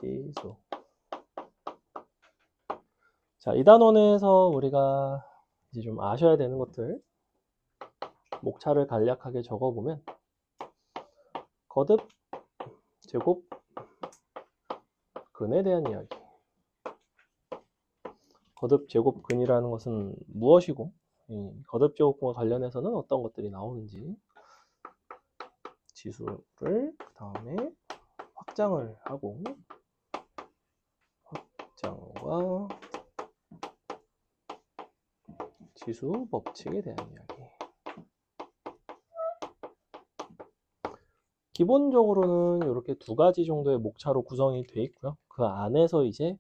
지수. 자, 이 단원에서 우리가 이제 좀 아셔야 되는 것들, 목차를 간략하게 적어보면, 거듭 제곱 근에 대한 이야기. 거듭 제곱근이라는 것은 무엇이고, 이 거듭 제곱근과 관련해서는 어떤 것들이 나오는지, 지수를 그 다음에 확장을 하고, 확장과 지수 법칙에 대한 이야기. 기본적으로는 이렇게 두 가지 정도의 목차로 구성이 되어 있고요. 그 안에서 이제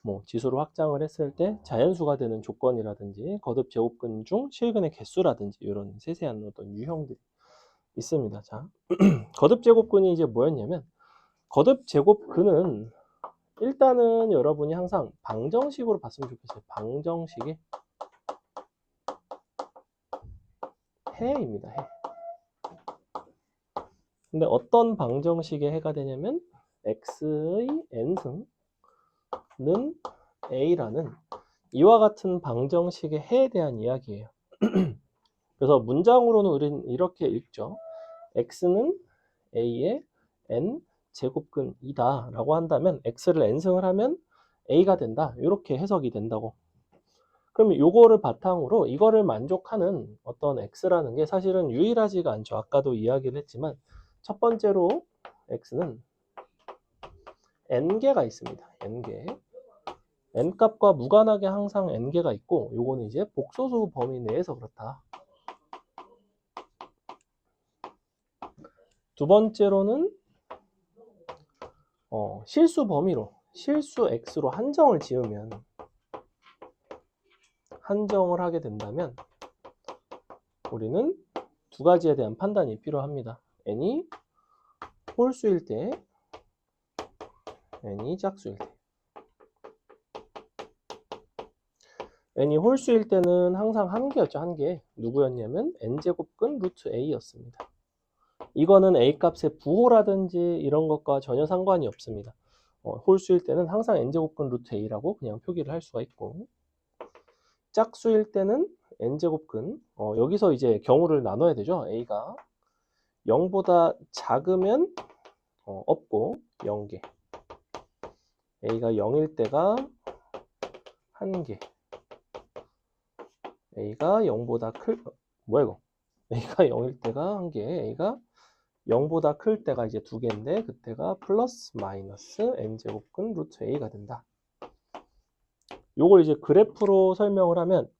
뭐 지수를 확장을 했을 때 자연수가 되는 조건이라든지 거듭 제곱근 중 실근의 개수라든지 이런 세세한 어떤 유형들이 있습니다. 자, 거듭 제곱근이 이제 뭐였냐면, 거듭 제곱근은 일단은 여러분이 항상 방정식으로 봤으면 좋겠어요. 방정식의 해입니다. 해. 근데 어떤 방정식의 해가 되냐면 x의 n승은 a라는 이와 같은 방정식의 해에 대한 이야기예요. 그래서 문장으로는 우리는 이렇게 읽죠. x는 a의 n 제곱근이다 라고 한다면 x를 n승을 하면 a가 된다. 이렇게 해석이 된다고. 그럼 요거를 바탕으로 이거를 만족하는 어떤 x라는 게 사실은 유일하지가 않죠. 아까도 이야기를 했지만 첫 번째로 x는 n개가 있습니다. n개. n값과 무관하게 항상 n개가 있고, 요거는 이제 복소수 범위 내에서 그렇다. 두 번째로는 실수 범위로, 실수 x로 한정을 지으면, 한정을 하게 된다면 우리는 두 가지에 대한 판단이 필요합니다. n이 홀수일 때, n이 짝수일 때. n이 홀수일 때는 항상 한 개였죠. 한 개. 누구였냐면 n제곱근 루트 a였습니다. 이거는 a 값의 부호라든지 이런 것과 전혀 상관이 없습니다. 홀수일 때는 항상 n제곱근 루트 a라고 그냥 표기를 할 수가 있고, 짝수일 때는 n제곱근, 여기서 이제 경우를 나눠야 되죠. a가 0보다 작으면 없고 0개, a가 0일 때가 1개, a가 0보다 뭐야 이거? a가 0일 때가 1개, a가 0보다 클 때가 이제 2개인데 그때가 플러스 마이너스 n제곱근 루트 a가 된다. 요걸 이제 그래프로 설명을 하면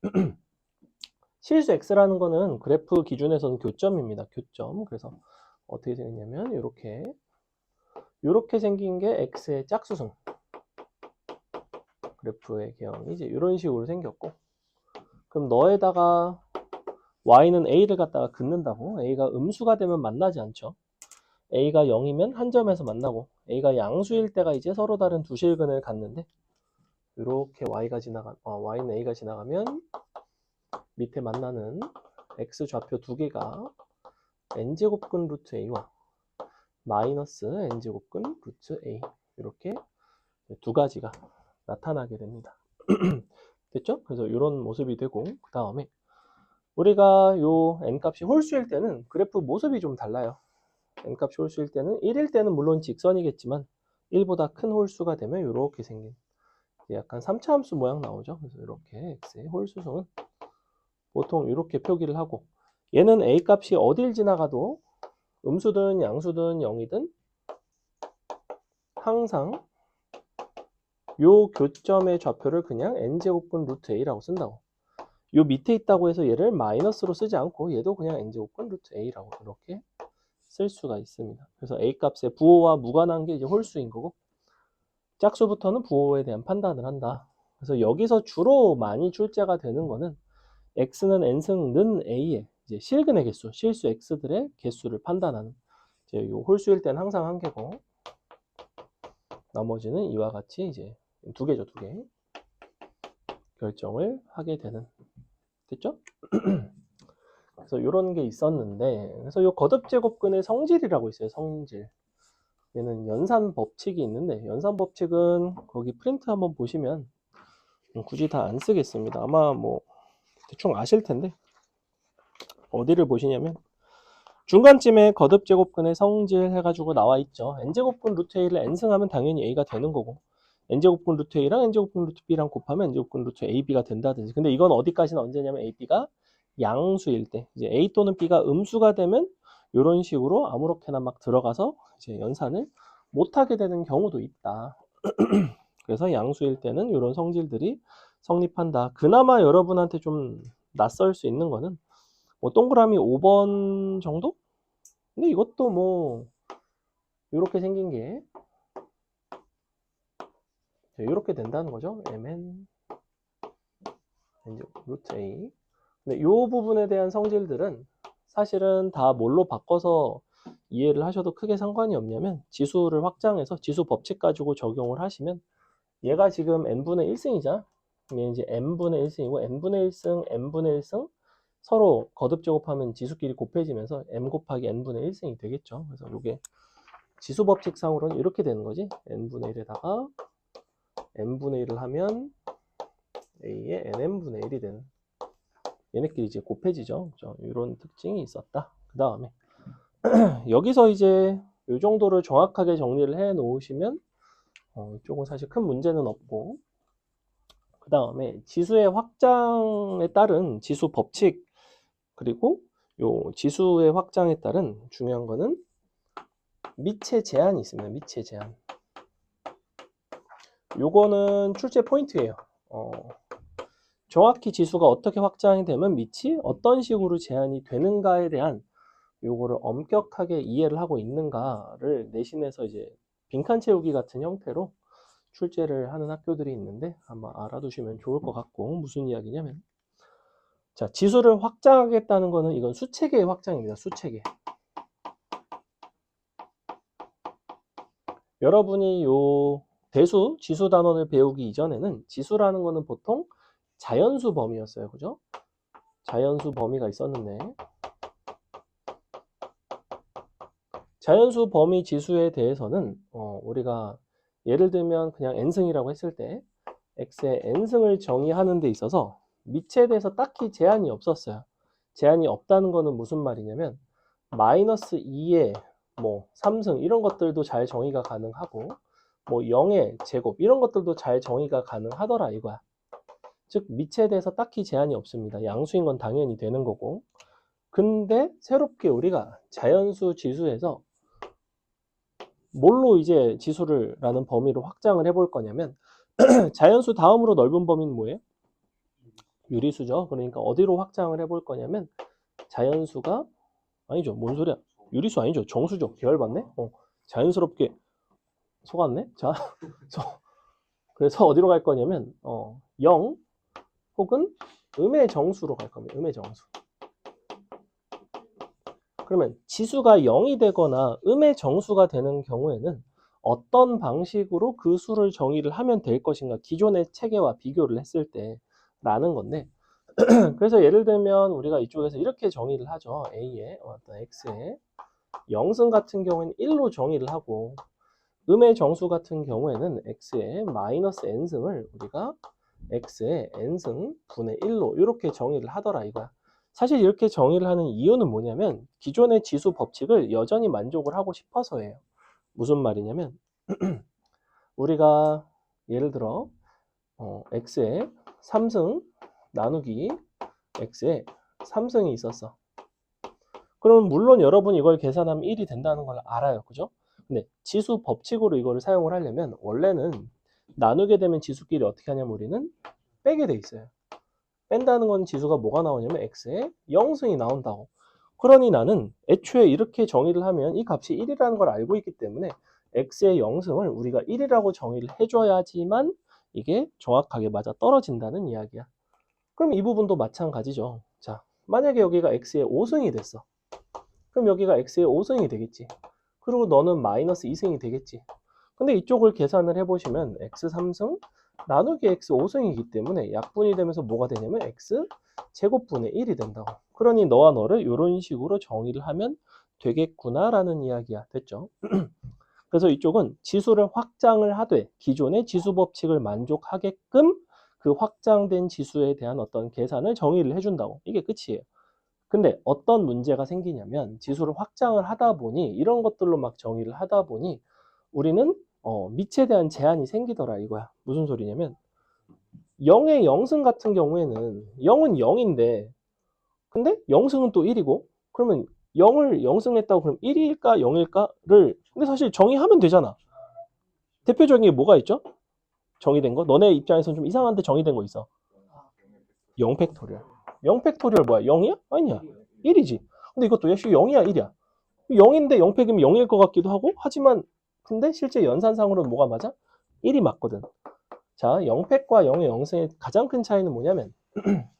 실수 x라는 거는 그래프 기준에서는 교점입니다. 교점. 그래서 어떻게 생겼냐면 요렇게 생긴 게 x의 짝수승. 그래프의 개형이 이제 이런 식으로 생겼고, 그럼 너에다가 y는 a를 갖다가 긋는다고. a가 음수가 되면 만나지 않죠. a가 0이면 한 점에서 만나고, a가 양수일 때가 이제 서로 다른 두 실근을 갖는데, 이렇게 y는 a가 지나가면 밑에 만나는 x 좌표 두 개가 n제곱근 루트 a와 마이너스 n제곱근 루트 a, 이렇게 두 가지가 나타나게 됩니다. 됐죠? 그래서 이런 모습이 되고, 그 다음에 우리가 요 n값이 홀수일 때는 그래프 모습이 좀 달라요. n값이 홀수일 때는 1일 때는 물론 직선이겠지만 1보다 큰 홀수가 되면 이렇게 생긴 약간 3차 함수 모양 나오죠. 그래서 이렇게 x의 홀수승은 보통 이렇게 표기를 하고, 얘는 a 값이 어딜 지나가도 음수든 양수든 0이든 항상 요 교점의 좌표를 그냥 n제곱근 루트 a라고 쓴다고. 요 밑에 있다고 해서 얘를 마이너스로 쓰지 않고 얘도 그냥 n제곱근 루트 a라고 이렇게 쓸 수가 있습니다. 그래서 a 값의 부호와 무관한 게 이제 홀수인 거고, 짝수부터는 부호에 대한 판단을 한다. 그래서 여기서 주로 많이 출제가 되는 거는 x는 n승 는 a의 이제 실근의 개수, 실수 x들의 개수를 판단하는, 이제 요 홀수일 때는 항상 한 개고, 나머지는 이와 같이 이제 두 개죠, 두 개. 결정을 하게 되는. 됐죠? 그래서 이런 게 있었는데, 그래서 요 거듭 제곱근의 성질이라고 있어요. 성질. 얘는 연산 법칙이 있는데, 연산 법칙은 거기 프린트 한번 보시면 굳이 다 안 쓰겠습니다. 아마 뭐 대충 아실 텐데, 어디를 보시냐면 중간쯤에 거듭 제곱근의 성질 해가지고 나와 있죠. n제곱근 루트 a를 n승하면 당연히 a가 되는 거고, n제곱근 루트 a랑 n제곱근 루트 b랑 곱하면 n제곱근 루트 ab가 된다든지. 근데 이건 어디까지나 언제냐면 a, b가 양수일 때, 이제 a 또는 b가 음수가 되면 이런 식으로 아무렇게나 막 들어가서 이제 연산을 못하게 되는 경우도 있다. 그래서 양수일 때는 이런 성질들이 성립한다. 그나마 여러분한테 좀 낯설 수 있는 거는 뭐 동그라미 5번 정도? 근데 이것도 뭐 이렇게 생긴 게 이렇게 된다는 거죠. mn 루트 a. 근데 이 부분에 대한 성질들은 사실은 다 뭘로 바꿔서 이해를 하셔도 크게 상관이 없냐면, 지수를 확장해서 지수 법칙 가지고 적용을 하시면, 얘가 지금 n분의 1승이잖아. 얘 이제 n분의 1승이고, n분의 1승, n분의 1승 서로 거듭 제곱하면 지수끼리 곱해지면서 m 곱하기 n분의 1승이 되겠죠. 그래서 이게 지수 법칙상으로는 이렇게 되는 거지. n분의 1에다가 n분의 1을 하면 a의 nm분의 1이 되는, 얘네끼리 이제 곱해지죠. 이런 특징이 있었다. 그 다음에 여기서 이제 이 정도를 정확하게 정리를 해 놓으시면 이쪽은 사실 큰 문제는 없고, 그 다음에 지수의 확장에 따른 지수 법칙, 그리고 요 지수의 확장에 따른 중요한 거는 미체 제한이 있습니다. 미체 제한. 요거는 출제 포인트예요. 정확히 지수가 어떻게 확장이 되면 밑이 어떤 식으로 제한이 되는가에 대한 요거를 엄격하게 이해를 하고 있는가를 내신에서 이제 빈칸 채우기 같은 형태로 출제를 하는 학교들이 있는데, 한번 알아두시면 좋을 것 같고, 무슨 이야기냐면, 자, 지수를 확장하겠다는 거는 이건 수체계의 확장입니다. 수체계. 여러분이 요 대수, 지수 단원을 배우기 이전에는 지수라는 거는 보통 자연수 범위였어요. 그죠? 자연수 범위가 있었는데, 자연수 범위 지수에 대해서는 우리가 예를 들면 그냥 n승이라고 했을 때 x의 n승을 정의하는 데 있어서 밑에 대해서 딱히 제한이 없었어요. 제한이 없다는 거는 무슨 말이냐면 마이너스 2의 뭐 3승 이런 것들도 잘 정의가 가능하고, 뭐 0의 제곱 이런 것들도 잘 정의가 가능하더라 이거야. 즉 밑에 대해서 딱히 제한이 없습니다. 양수인 건 당연히 되는 거고. 근데 새롭게 우리가 자연수 지수에서 뭘로 이제 지수를 라는 범위로 확장을 해볼 거냐면 자연수 다음으로 넓은 범위는 뭐예요? 유리수죠. 그러니까 어디로 확장을 해볼 거냐면 자연수가 아니죠. 뭔 소리야? 유리수 아니죠. 정수죠. 계열받네. 자연스럽게 속았네. 자, 그래서 어디로 갈 거냐면 0 혹은 음의 정수로 갈 겁니다. 음의 정수. 그러면 지수가 0이 되거나 음의 정수가 되는 경우에는 어떤 방식으로 그 수를 정의를 하면 될 것인가, 기존의 체계와 비교를 했을 때 라는 건데, 그래서 예를 들면 우리가 이쪽에서 이렇게 정의를 하죠. A의 어떤 X의 0승 같은 경우에는 1로 정의를 하고, 음의 정수 같은 경우에는 X의 마이너스 N승을 우리가 X의 N승 분의 1로 이렇게 정의를 하더라 이거야. 사실 이렇게 정의를 하는 이유는 뭐냐면 기존의 지수 법칙을 여전히 만족을 하고 싶어서예요. 무슨 말이냐면 우리가 예를 들어 x의 3승 나누기 x의 3승이 있었어. 그럼 물론 여러분이 이걸 계산하면 1이 된다는 걸 알아요. 그죠? 근데 지수 법칙으로 이거를 사용을 하려면 원래는 나누게 되면 지수끼리 어떻게 하냐면 우리는 빼게 돼 있어요. 뺀다는 건 지수가 뭐가 나오냐면 x의 0승이 나온다고. 그러니 나는 애초에 이렇게 정의를 하면 이 값이 1이라는 걸 알고 있기 때문에 x의 0승을 우리가 1이라고 정의를 해줘야지만 이게 정확하게 맞아 떨어진다는 이야기야. 그럼 이 부분도 마찬가지죠. 자, 만약에 여기가 x의 5승이 됐어. 그럼 여기가 x의 5승이 되겠지. 그리고 너는 마이너스 2승이 되겠지. 근데 이쪽을 계산을 해보시면 x 3승 나누기 x 5승이기 때문에 약분이 되면서 뭐가 되냐면 x 제곱분의 1이 된다고. 그러니 너와 너를 이런 식으로 정의를 하면 되겠구나 라는 이야기야. 됐죠? 그래서 이쪽은 지수를 확장을 하되 기존의 지수 법칙을 만족하게끔 그 확장된 지수에 대한 어떤 계산을 정의를 해준다고. 이게 끝이에요. 근데 어떤 문제가 생기냐면 지수를 확장을 하다 보니 이런 것들로 막 정의를 하다 보니 우리는 밑에 대한 제한이 생기더라 이거야. 무슨 소리냐면 0의 0승 같은 경우에는 0은 0인데 근데 0승은 또 1이고 그러면 0을 0승했다고 그럼 1일까 0일까를 근데 사실 정의하면 되잖아. 대표적인 게 뭐가 있죠? 정의된 거? 너네 입장에서는 좀 이상한데 정의된 거 있어. 0 팩토리얼. 0 팩토리얼 뭐야? 0이야? 아니야. 1이지. 근데 이것도 역시 0이야 1이야. 0인데 0팩이면 0일 것 같기도 하고 하지만 근데 실제 연산상으로는 뭐가 맞아? 1이 맞거든. 자, 0팩과 0의 0승의 가장 큰 차이는 뭐냐면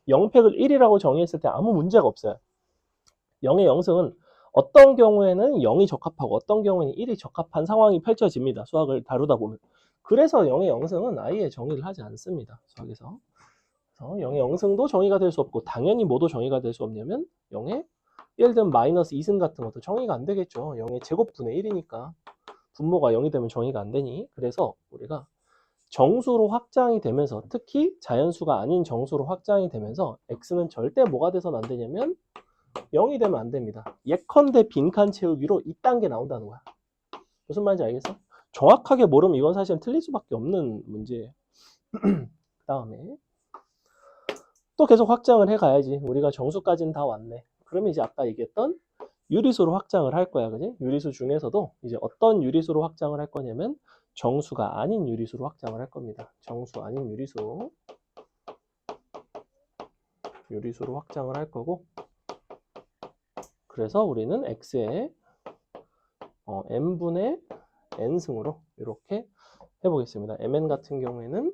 0팩을 1이라고 정의했을 때 아무 문제가 없어요. 0의 0승은 어떤 경우에는 0이 적합하고 어떤 경우에는 1이 적합한 상황이 펼쳐집니다. 수학을 다루다 보면. 그래서 0의 0승은 아예 정의를 하지 않습니다. 수학에서. 그래서 0의 0승도 정의가 될 수 없고 당연히 뭐도 정의가 될 수 없냐면 0의 예를 들면 마이너스 2승 같은 것도 정의가 안 되겠죠. 0의 제곱분의 1이니까 분모가 0이 되면 정의가 안 되니. 그래서 우리가 정수로 확장이 되면서 특히 자연수가 아닌 정수로 확장이 되면서 x는 절대 뭐가 돼서는 안 되냐면 0이 되면 안 됩니다. 예컨대 빈칸 채우기로 이딴 게 나온다는 거야. 무슨 말인지 알겠어? 정확하게 모르면 이건 사실은 틀릴 수밖에 없는 문제예요. 그 다음에 또 계속 확장을 해가야지. 우리가 정수까지는 다 왔네. 그러면 이제 아까 얘기했던 유리수로 확장을 할 거야. 그지? 유리수 중에서도 이제 어떤 유리수로 확장을 할 거냐면 정수가 아닌 유리수로 확장을 할 겁니다. 정수 아닌 유리수. 유리수로 확장을 할 거고 그래서 우리는 x에 n분의 n승으로 이렇게 해보겠습니다. mn 같은 경우에는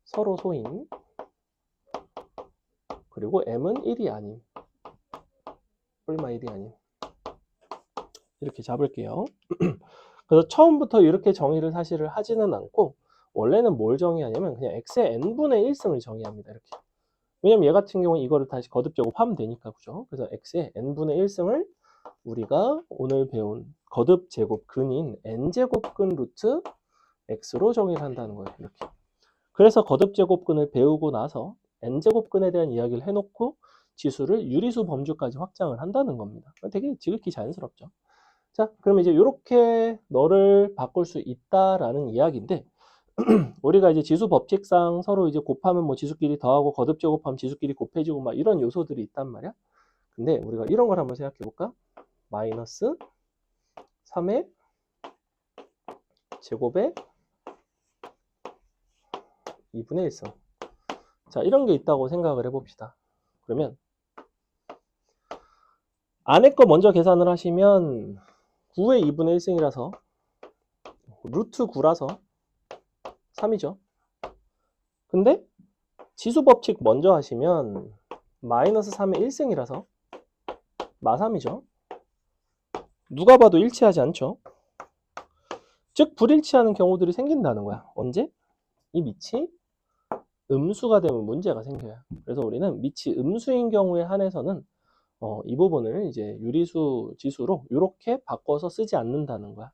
서로 소인 그리고 m은 1이 아닌 얼마 1이 아닌 이렇게 잡을게요. 그래서 처음부터 이렇게 정의를 사실을 하지는 않고 원래는 뭘 정의하냐면 그냥 x의 n분의 1승을 정의합니다. 이렇게. 왜냐면 얘 같은 경우는 이거를 다시 거듭 제곱하면 되니까 그죠? 그래서 x의 n분의 1승을 우리가 오늘 배운 거듭 제곱 근인 n제곱근 루트 x로 정의를 한다는 거예요. 이렇게. 그래서 거듭 제곱근을 배우고 나서 n제곱근에 대한 이야기를 해놓고 지수를 유리수 범주까지 확장을 한다는 겁니다. 되게 지극히 자연스럽죠. 자, 그럼 이제 이렇게 너를 바꿀 수 있다라는 이야기인데 우리가 이제 지수 법칙상 서로 이제 곱하면 뭐 지수끼리 더하고 거듭 제곱하면 지수끼리 곱해지고 막 이런 요소들이 있단 말이야. 근데 우리가 이런 걸 한번 생각해 볼까? 마이너스 3의 제곱에 2분의 1승. 자, 이런 게 있다고 생각을 해봅시다. 그러면 안에 거 먼저 계산을 하시면 9의 2분의 1승이라서 루트 9라서 3이죠. 근데 지수 법칙 먼저 하시면 마이너스 3의 1승이라서 마3이죠. 누가 봐도 일치하지 않죠. 즉 불일치하는 경우들이 생긴다는 거야. 언제? 이 밑이 음수가 되면 문제가 생겨요. 그래서 우리는 밑이 음수인 경우에 한해서는 이 부분을 이제 유리수 지수로 이렇게 바꿔서 쓰지 않는다는 거야.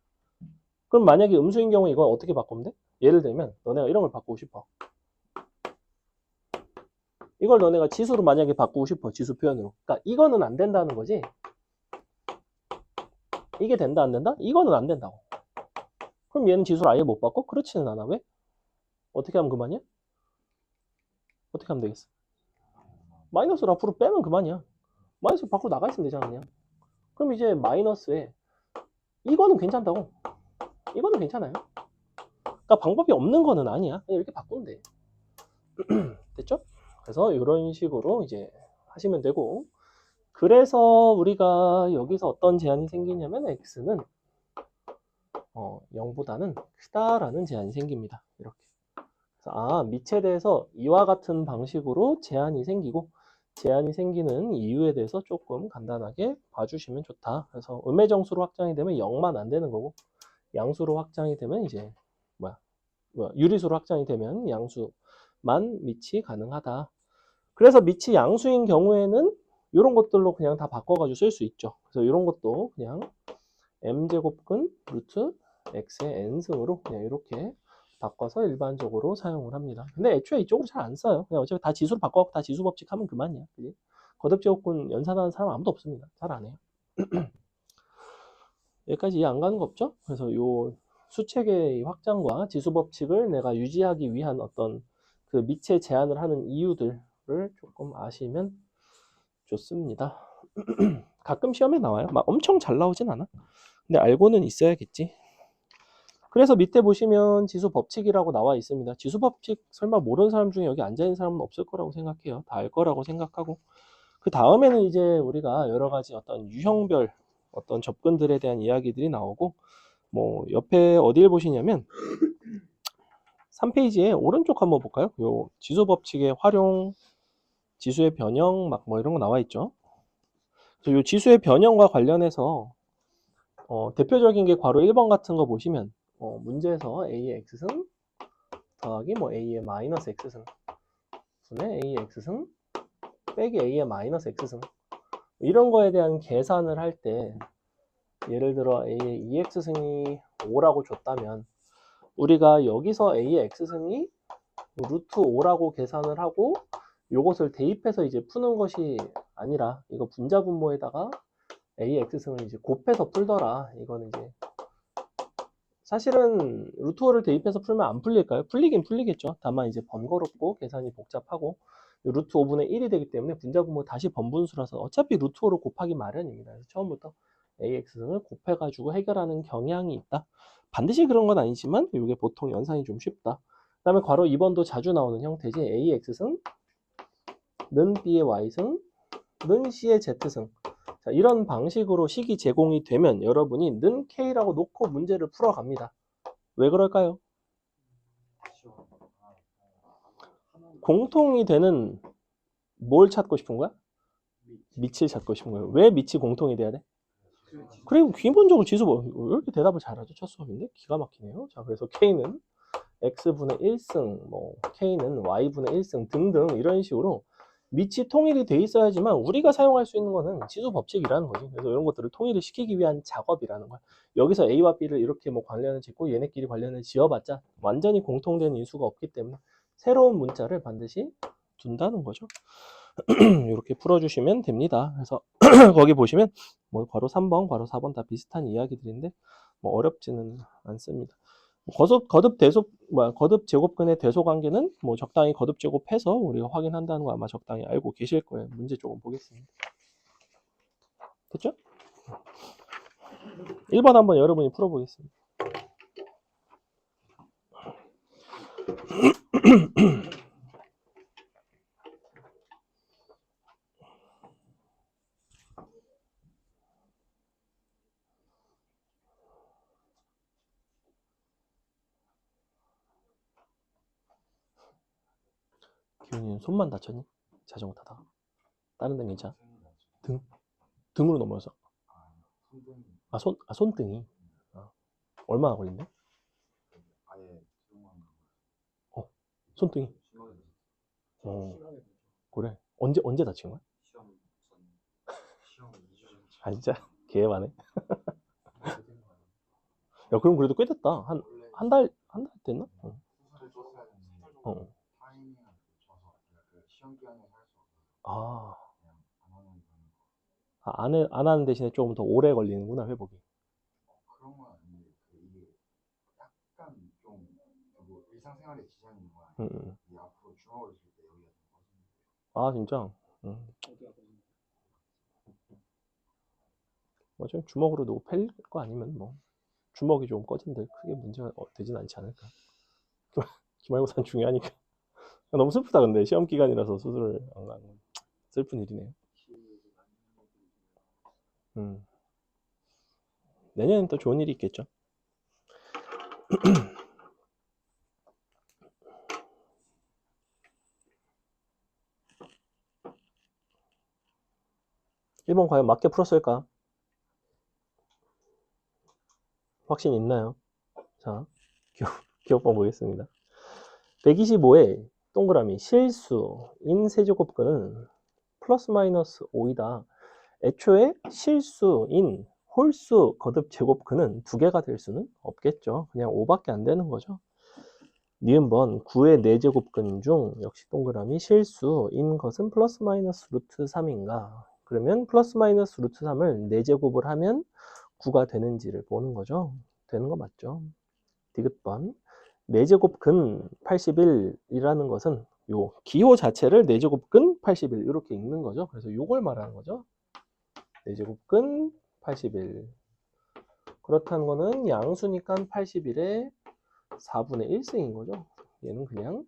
그럼 만약에 음수인 경우에 이건 어떻게 바꾸면 돼? 예를 들면 너네가 이런 걸 바꾸고 싶어. 이걸 너네가 지수로 만약에 바꾸고 싶어. 지수 표현으로. 그러니까 이거는 안 된다는 거지. 이게 된다 안 된다? 이거는 안 된다고. 그럼 얘는 지수를 아예 못 바꿔? 그렇지는 않아. 왜? 어떻게 하면 그만이야? 어떻게 하면 되겠어? 마이너스를 앞으로 빼면 그만이야. 마이너스 밖으로 나가 있으면 되잖아 그냥. 그럼 이제 마이너스에 이거는 괜찮다고. 이거는 괜찮아요. 그러니까 방법이 없는 거는 아니야. 그냥 이렇게 바꾸면 돼. 됐죠? 그래서 이런 식으로 이제 하시면 되고 그래서 우리가 여기서 어떤 제한이 생기냐면 x는 0보다는 크다라는 제한이 생깁니다. 이렇게. 그래서 밑에 대해서 이와 같은 방식으로 제한이 생기고 제한이 생기는 이유에 대해서 조금 간단하게 봐주시면 좋다. 그래서 음의 정수로 확장이 되면 0만 안 되는 거고 양수로 확장이 되면 이제 유리수로 확장이 되면 양수만 밑이 가능하다. 그래서 밑이 양수인 경우에는 이런 것들로 그냥 다 바꿔가지고 쓸 수 있죠. 그래서 이런 것도 그냥 m제곱근 루트 x의 n승으로 그냥 이렇게 바꿔서 일반적으로 사용을 합니다. 근데 애초에 이쪽으로 잘 안 써요. 그냥 어차피 다 지수로 바꿔갖고 다 지수 법칙 하면 그만이야. 그지? 거듭제곱근 연산하는 사람 아무도 없습니다. 잘 안 해요. 여기까지 이해 안 가는 거 없죠? 그래서 요 수책의 확장과 지수 법칙을 내가 유지하기 위한 어떤 그 밑에 제한을 하는 이유들을 조금 아시면 좋습니다. 가끔 시험에 나와요. 막 엄청 잘 나오진 않아. 근데 알고는 있어야겠지. 그래서 밑에 보시면 지수 법칙이라고 나와 있습니다. 지수 법칙 설마 모르는 사람 중에 여기 앉아 있는 사람은 없을 거라고 생각해요. 다 알 거라고 생각하고. 그 다음에는 이제 우리가 여러 가지 어떤 유형별 어떤 접근들에 대한 이야기들이 나오고, 뭐 옆에 어디를 보시냐면 3페이지에 오른쪽 한번 볼까요? 요 지수 법칙의 활용, 지수의 변형 막 뭐 이런 거 나와 있죠. 그래서 요 지수의 변형과 관련해서 대표적인 게 괄호 1번 같은 거 보시면 문제에서 a의 x승 더하기 뭐 a의 마이너스 x승 분의 a의 x승 빼기 a의 마이너스 x승 이런 거에 대한 계산을 할 때 예를 들어 a의 2x승이 5라고 줬다면 우리가 여기서 a의 x승이 루트 5라고 계산을 하고 요것을 대입해서 이제 푸는 것이 아니라 이거 분자분모에다가 a의 x승을 이제 곱해서 풀더라. 이거는 이제 사실은 루트 5를 대입해서 풀면 안 풀릴까요? 풀리긴 풀리겠죠. 다만 이제 번거롭고 계산이 복잡하고 루트 5분의 1이 되기 때문에 분자분모 다시 번분수라서 어차피 루트 5를 곱하기 마련입니다. 그래서 처음부터 AX승을 곱해가지고 해결하는 경향이 있다. 반드시 그런 건 아니지만 이게 보통 연산이 좀 쉽다. 그 다음에 괄호 2번도 자주 나오는 형태지. AX승 는 B의 Y승 는 C의 Z승. 자, 이런 방식으로 식이 제공이 되면 여러분이 는 K라고 놓고 문제를 풀어갑니다. 왜 그럴까요? 공통이 되는 뭘 찾고 싶은 거야? 밑을 찾고 싶은 거예요. 왜 밑이 공통이 돼야 돼? 그리고 기본적으로 지수 왜 이렇게 대답을 잘하죠? 첫 수업인데 기가 막히네요. 자, 그래서 K는 X분의 1승, 뭐 K는 Y분의 1승 등등 이런 식으로 밑이 통일이 돼 있어야지만 우리가 사용할 수 있는 거는 지수 법칙이라는 거지. 그래서 이런 것들을 통일을 시키기 위한 작업이라는 거야. 여기서 A와 B를 이렇게 뭐 관련을 짓고 얘네끼리 관련을 지어봤자 완전히 공통된 인수가 없기 때문에 새로운 문자를 반드시 둔다는 거죠. 이렇게 풀어주시면 됩니다. 그래서 거기 보시면 뭐 괄호 3번, 괄호 4번 다 비슷한 이야기들인데 뭐 어렵지는 않습니다. 거듭 제곱근의 대소 관계는 뭐 적당히 거듭 제곱해서 우리가 확인한다는 거 아마 적당히 알고 계실 거예요. 문제 조금 보겠습니다. 됐죠? 1번 한번 여러분이 풀어보겠습니다. 기훈이는 손만 다쳤니? 자전거 타다가. 다른 데는 괜찮아? 등으로 넘어서. 손등이. 얼마나 걸린대? 손등이. 그래. 언제 다친 거야? 아, 진짜? 개만해. 야, 그럼 그래도 꽤 됐다. 한 달 됐나? 아, 안 하는 대신에 조금 더 오래 걸리는구나, 회복이. 아, 진짜? 맞아요. 주먹으로 누구 팰 거 아니면 뭐 주먹이 좀 꺼진들 크게 문제가 되진 않지 않을까. 기말고사는 중요하니까. 너무 슬프다. 근데 시험 기간이라서 수술을 안 가는 건 슬픈 일이네요. 내년엔 또 좋은 일이 있겠죠. 1번 과연 맞게 풀었을까? 확신 있나요? 자, 기억번 보겠습니다. 125에 동그라미 실수인 세제곱근은 플러스 마이너스 5이다. 애초에 실수인 홀수 거듭 제곱근은 두 개가 될 수는 없겠죠. 그냥 5밖에 안 되는 거죠. 니은번 9의 4제곱근 중 역시 동그라미 실수인 것은 플러스 마이너스 루트 3인가? 그러면 플러스 마이너스 루트 3을 4제곱을 하면 9가 되는지를 보는 거죠. 되는 거 맞죠? 디귿번 4제곱근 81이라는 것은 요 기호 자체를 4제곱근 81 이렇게 읽는 거죠. 그래서 요걸 말하는 거죠. 4제곱근 81. 그렇다는 거는 양수니까 81의 4분의 1승인 거죠. 얘는 그냥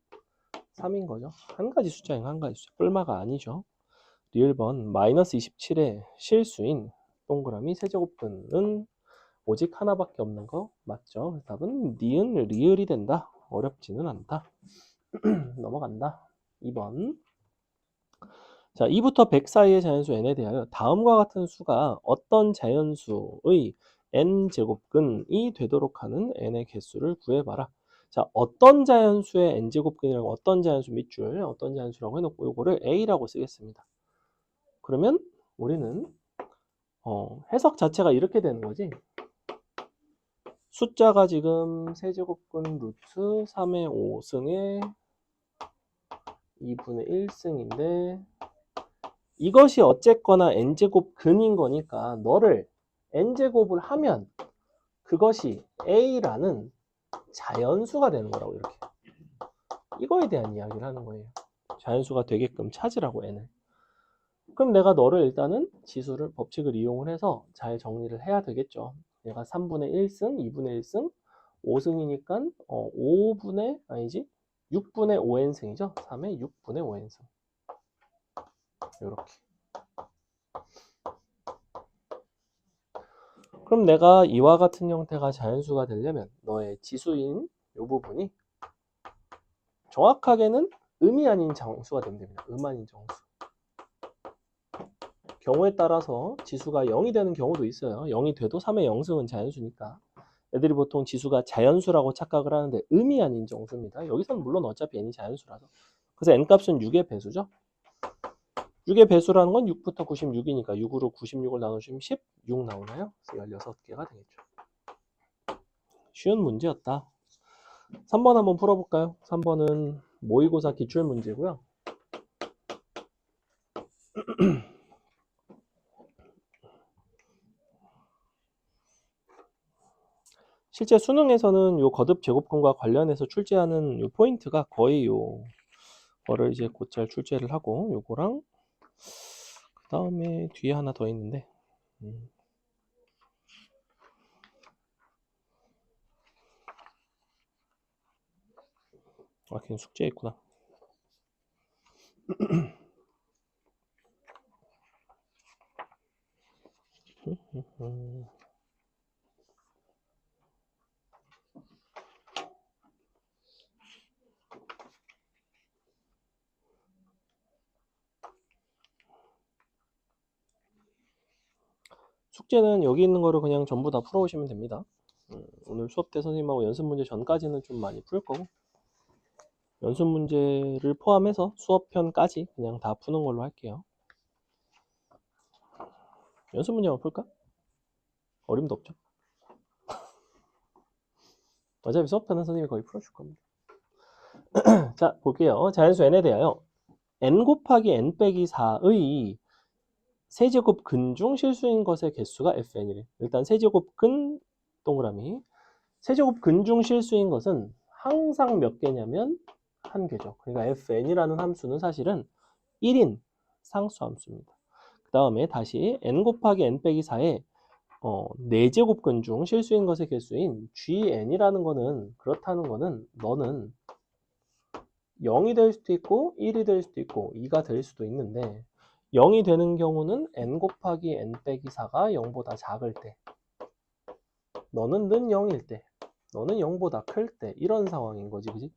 3인 거죠. 한 가지 숫자인 한 가지 숫자. 뿔마가 아니죠. 리을번 마이너스 27의 실수인 동그라미 세제곱근은 오직 하나밖에 없는 거 맞죠? 그래서 답은 니은 리을이 된다. 어렵지는 않다. 넘어간다. 2번. 자, 2부터 100 사이의 자연수 n에 대하여 다음과 같은 수가 어떤 자연수의 n제곱근이 되도록 하는 n의 개수를 구해봐라. 자, 어떤 자연수의 n제곱근이라고 어떤 자연수 밑줄, 어떤 자연수라고 해놓고 이거를 a라고 쓰겠습니다. 그러면 우리는 해석 자체가 이렇게 되는 거지. 숫자가 지금 세제곱근 루트 3의 5승에 2분의 1승인데 이것이 어쨌거나 n제곱 근인 거니까 너를 n제곱을 하면 그것이 a라는 자연수가 되는 거라고 이렇게. 이거에 대한 이야기를 하는 거예요. 자연수가 되게끔 찾으라고 n을. 그럼 내가 너를 일단은 지수를 법칙을 이용을 해서 잘 정리를 해야 되겠죠. 얘가 3분의 1승, 2분의 1승, 5승이니까 5분의 아니지 6분의 5n승이죠. 3의 6분의 5n승. 이렇게. 그럼 내가 이와 같은 형태가 자연수가 되려면 너의 지수인 이 부분이 정확하게는 음이 아닌 정수가 되면 됩니다. 음 아닌 정수. 경우에 따라서 지수가 0이 되는 경우도 있어요. 0이 돼도 3의 0승은 자연수니까. 애들이 보통 지수가 자연수라고 착각을 하는데 음이 아닌 정수입니다. 여기서는 물론 어차피 n이 자연수라서. 그래서 n값은 6의 배수죠. 6의 배수라는 건 6부터 96이니까 6으로 96을 나누시면 16 나오나요? 그래서 16개가 되겠죠. 쉬운 문제였다. 3번 한번 풀어볼까요? 3번은 모의고사 기출 문제고요. 실제 수능에서는 요 거듭 제곱근과 관련해서 출제하는 요 포인트가 거의 요 거를 이제 곧잘 출제를 하고 요거랑 그 다음에 뒤에 하나 더 있는데 아 그냥 숙제 있구나. 숙제는 여기 있는 거를 그냥 전부 다 풀어오시면 됩니다. 오늘 수업 때 선생님하고 연습 문제 전까지는 좀 많이 풀 거고 연습 문제를 포함해서 수업편까지 그냥 다 푸는 걸로 할게요. 연습 문제만 풀까? 어림도 없죠. 어차피 수업편은 선생님이 거의 풀어줄 겁니다. 자, 볼게요. 자연수 n에 대하여 n 곱하기 n 빼기 4의 세제곱 근 중 실수인 것의 개수가 fn이래. 일단 세제곱 근 동그라미. 세제곱 근 중 실수인 것은 항상 몇 개냐면 한 개죠. 그러니까 fn이라는 함수는 사실은 1인 상수 함수입니다. 그 다음에 다시 n 곱하기 n 빼기 4의 4제곱근 중 실수인 것의 개수인 gn이라는 거는 그렇다는 거는 너는 0이 될 수도 있고 1이 될 수도 있고 2가 될 수도 있는데 0이 되는 경우는 n 곱하기 n 빼기 4가 0보다 작을 때 너는 는 0일 때 너는 0보다 클 때 이런 상황인 거지 그지?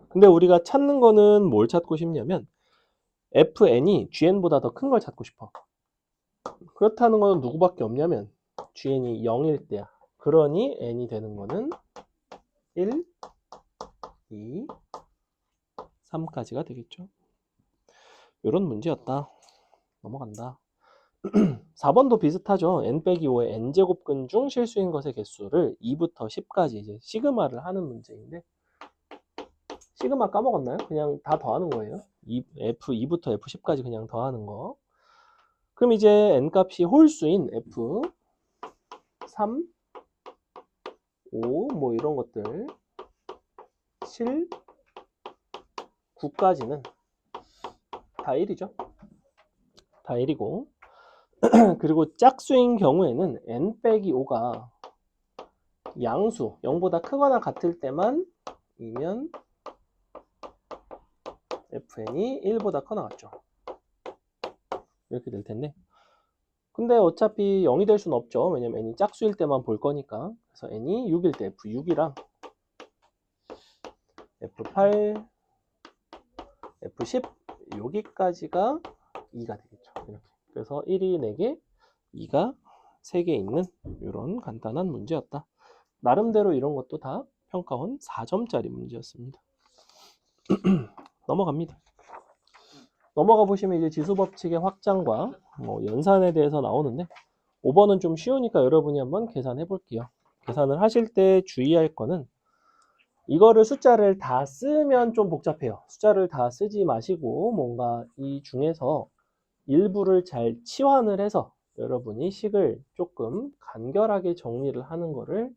근데 우리가 찾는 거는 뭘 찾고 싶냐면 fn이 gn보다 더 큰 걸 찾고 싶어. 그렇다는 거는 누구밖에 없냐면 gn이 0일 때야. 그러니 n이 되는 거는 1, 2, 3까지가 되겠죠. 이런 문제였다. 넘어간다. 4번도 비슷하죠. n 빼기 5의 n제곱근 중 실수인 것의 개수를 2부터 10까지 이제 시그마를 하는 문제인데, 시그마 까먹었나요? 그냥 다 더하는 거예요. F2부터 F10까지 그냥 더하는 거. 그럼 이제 n값이 홀수인 F 3, 5 뭐 이런 것들 7, 9까지는 다 1이죠. 다 1이고 그리고 짝수인 경우에는 n 빼기 5가 양수 0보다 크거나 같을 때만 이면 fn이 1보다 커나 같죠. 이렇게 될 텐데, 근데 어차피 0이 될 수는 없죠. 왜냐면 n이 짝수일 때만 볼 거니까. 그래서 n이 6일 때 f6이랑 f8, f10 여기까지가 2가 되겠죠. 이렇게. 그래서 1이 4개, 2가 3개 있는 이런 간단한 문제였다. 나름대로 이런 것도 다 평가원 4점짜리 문제였습니다. 넘어갑니다. 넘어가 보시면 이제 지수법칙의 확장과 뭐 연산에 대해서 나오는데, 5번은 좀 쉬우니까 여러분이 한번 계산해 볼게요. 계산을 하실 때 주의할 거는, 이거를 숫자를 다 쓰면 좀 복잡해요. 숫자를 다 쓰지 마시고 뭔가 이 중에서 일부를 잘 치환을 해서 여러분이 식을 조금 간결하게 정리를 하는 거를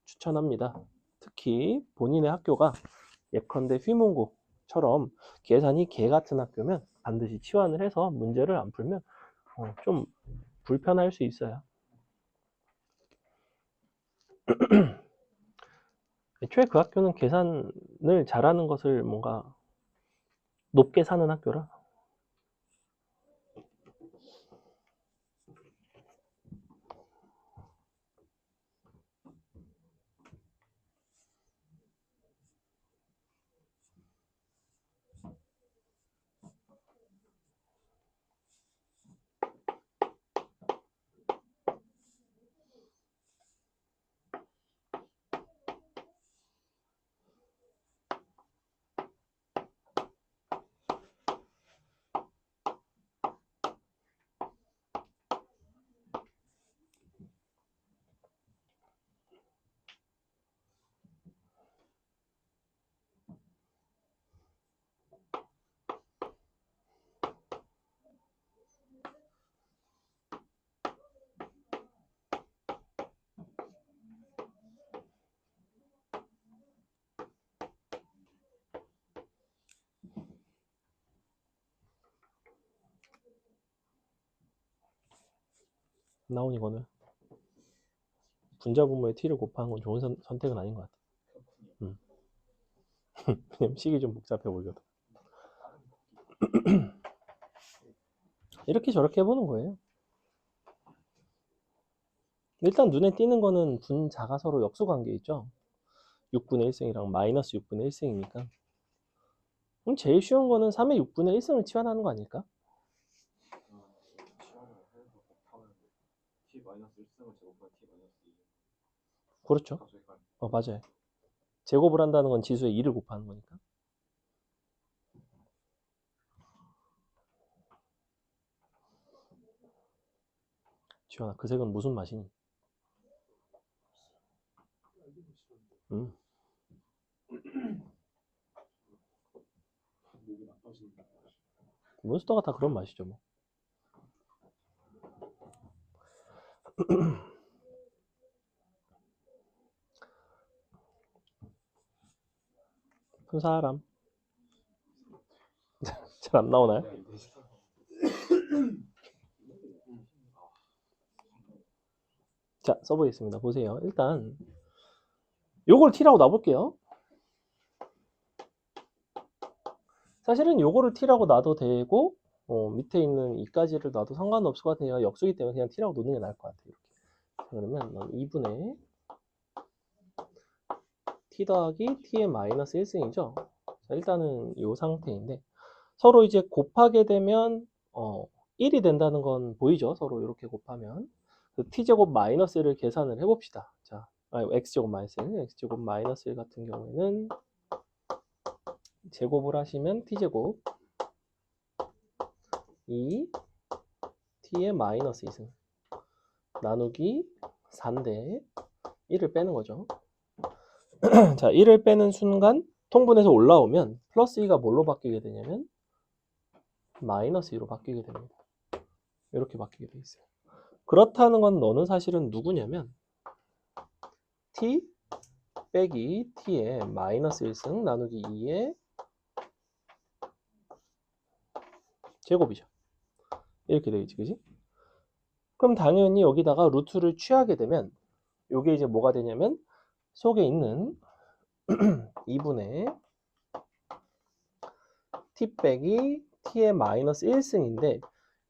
추천합니다. 특히 본인의 학교가 예컨대 휘문고처럼 계산이 개 같은 학교면 반드시 치환을 해서 문제를 안 풀면 좀 불편할 수 있어요. 애초에 그 학교는 계산을 잘하는 것을 뭔가 높게 사는 학교라. 나온 이거는 분자분모의 t를 곱하는 건 좋은 선택은 아닌 것 같아. 왜냐면 식이 좀 복잡해 보이거든. 이렇게 저렇게 해보는 거예요. 일단 눈에 띄는 거는 분자가 서로 역수관계 있죠. 6분의 1승이랑 마이너스 6분의 1승이니까. 그럼 제일 쉬운 거는 3의 6분의 1승을 치환하는 거 아닐까? 그렇죠. 맞아요. 제곱을 한다는 건 지수에 2를 곱하는 거니까. 지원아, 그 색은 무슨 맛이니? 몬스터가 다 그런 맛이죠, 뭐. 그 사람. 잘 안 나오나요? 자, 써보겠습니다. 보세요. 일단 요걸 t라고 놔볼게요. 사실은 요거를 t라고 놔도 되고 밑에 있는 이까지를 놔도 상관없을 것 같아요. 역수기 때문에 그냥 t라고 놓는 게 나을 것 같아요. 이렇게. 그러면 2분의 t 더하기 t의 마이너스 1승이죠. 자, 일단은 이 상태인데 서로 이제 곱하게 되면 1이 된다는 건 보이죠? 서로 이렇게 곱하면 t제곱 마이너스 1을 계산을 해봅시다. 자, x제곱 마이너스 1, x제곱 마이너스 1 같은 경우에는 제곱을 하시면 t제곱 2 t의 마이너스 2승 나누기 4인데 1을 빼는 거죠. 자, 1을 빼는 순간 통분해서 올라오면 플러스 2가 뭘로 바뀌게 되냐면 마이너스 2로 바뀌게 됩니다. 이렇게 바뀌게 돼 있어요. 그렇다는 건 너는 사실은 누구냐면 t 빼기 t의 마이너스 1승 나누기 2의 제곱이죠. 이렇게 되겠지, 그지? 그럼 당연히 여기다가 루트를 취하게 되면 이게 이제 뭐가 되냐면 속에 있는 2분의 t 빼기 t의 마이너스 1승인데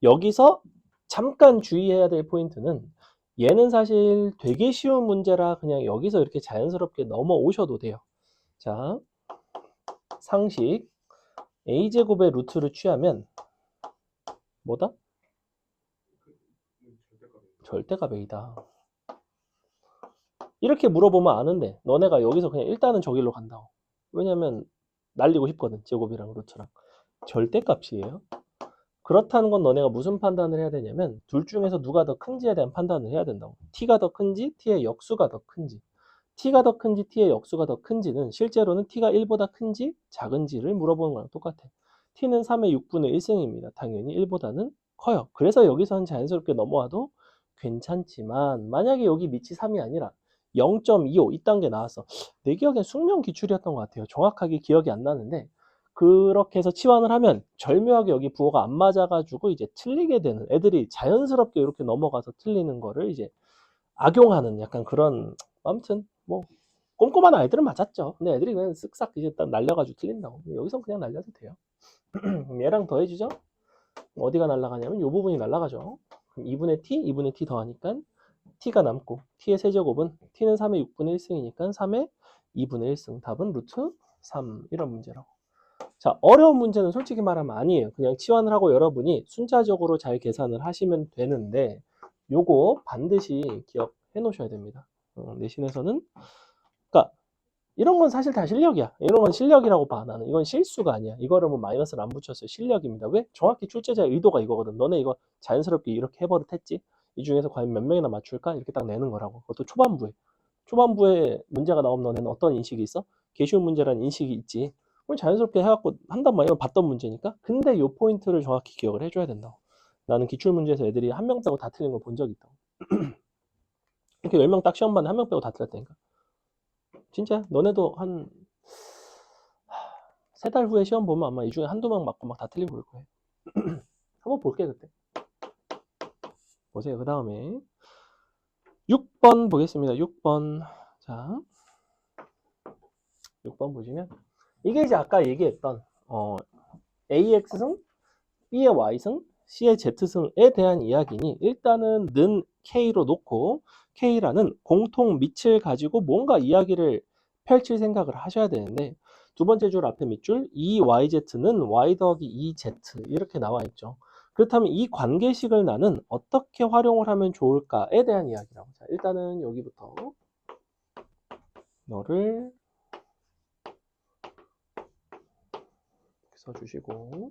여기서 잠깐 주의해야 될 포인트는 얘는 사실 되게 쉬운 문제라 그냥 여기서 이렇게 자연스럽게 넘어오셔도 돼요. 자, 상식 a제곱의 루트를 취하면 뭐다? 절대값 a다. 이렇게 물어보면 아는데 너네가 여기서 그냥 일단은 저길로 간다고. 왜냐면 날리고 싶거든. 제곱이랑 루트랑. 절대값이에요. 그렇다는 건 너네가 무슨 판단을 해야 되냐면 둘 중에서 누가 더 큰지에 대한 판단을 해야 된다고. t가 더 큰지 t의 역수가 더 큰지. t가 더 큰지 t의 역수가 더 큰지는 실제로는 t가 1보다 큰지 작은지를 물어보는 거랑 똑같아. t는 3의 6분의 1승입니다. 당연히 1보다는 커요. 그래서 여기서는 자연스럽게 넘어와도 괜찮지만 만약에 여기 밑이 3이 아니라 0.25 이딴 게 나왔어. 내 기억엔 숙명 기출이었던 것 같아요. 정확하게 기억이 안 나는데 그렇게 해서 치환을 하면 절묘하게 여기 부호가 안 맞아가지고 이제 틀리게 되는 애들이 자연스럽게 이렇게 넘어가서 틀리는 거를 이제 악용하는 약간 그런 아무튼 뭐 꼼꼼한 아이들은 맞았죠. 근데 애들이 그냥 쓱싹 이제 딱 날려가지고 틀린다고. 여기서 그냥 날려도 돼요. 얘랑 더해주죠? 어디가 날아가냐면 이 부분이 날아가죠. 그럼 2분의 t, 2분의 t 더하니까 t가 남고 t의 세제곱은 t는 3의 6분의 1승이니까 3의 2분의 1승. 답은 루트 3 이런 문제라고. 자, 어려운 문제는 솔직히 말하면 아니에요. 그냥 치환을 하고 여러분이 순차적으로 잘 계산을 하시면 되는데 요거 반드시 기억해 놓으셔야 됩니다. 내신에서는 그러니까 이런 건 사실 다 실력이야. 이런 건 실력이라고 봐 나는. 이건 실수가 아니야. 이거를 뭐 마이너스를 안 붙였어요. 실력입니다. 왜? 정확히 출제자의 의도가 이거거든. 너네 이거 자연스럽게 이렇게 해버릇했지? 이 중에서 과연 몇 명이나 맞출까? 이렇게 딱 내는 거라고. 그것도 초반부에. 초반부에 문제가 나오면 너네는 어떤 인식이 있어? 개쉬운 문제라는 인식이 있지. 그럼 자연스럽게 해갖고 한단 말이야. 봤던 문제니까. 근데 요 포인트를 정확히 기억을 해줘야 된다고. 나는 기출문제에서 애들이 한 명 빼고 다 틀린 걸 본 적이 있다고. 이렇게 10명 딱 시험 봤는데 한 명 빼고 다 틀렸다니까. 진짜 너네도 한 3달 후에 시험 보면 아마 이 중에 한두 명 맞고 막 다 틀리고 그럴 거예요. 한번 볼게 그때. 보세요. 그 다음에 6번 보겠습니다. 6번. 자, 6번 보시면 이게 이제 아까 얘기했던 AX승, B의 Y승, C의 Z승에 대한 이야기니 일단은 는 K로 놓고 K라는 공통 밑을 가지고 뭔가 이야기를 펼칠 생각을 하셔야 되는데 두 번째 줄 앞에 밑줄 2YZ는 Y 더하기 2Z 이렇게 나와 있죠. 그렇다면 이 관계식을 나는 어떻게 활용을 하면 좋을까에 대한 이야기라고. 자, 일단은 여기부터 너를 써주시고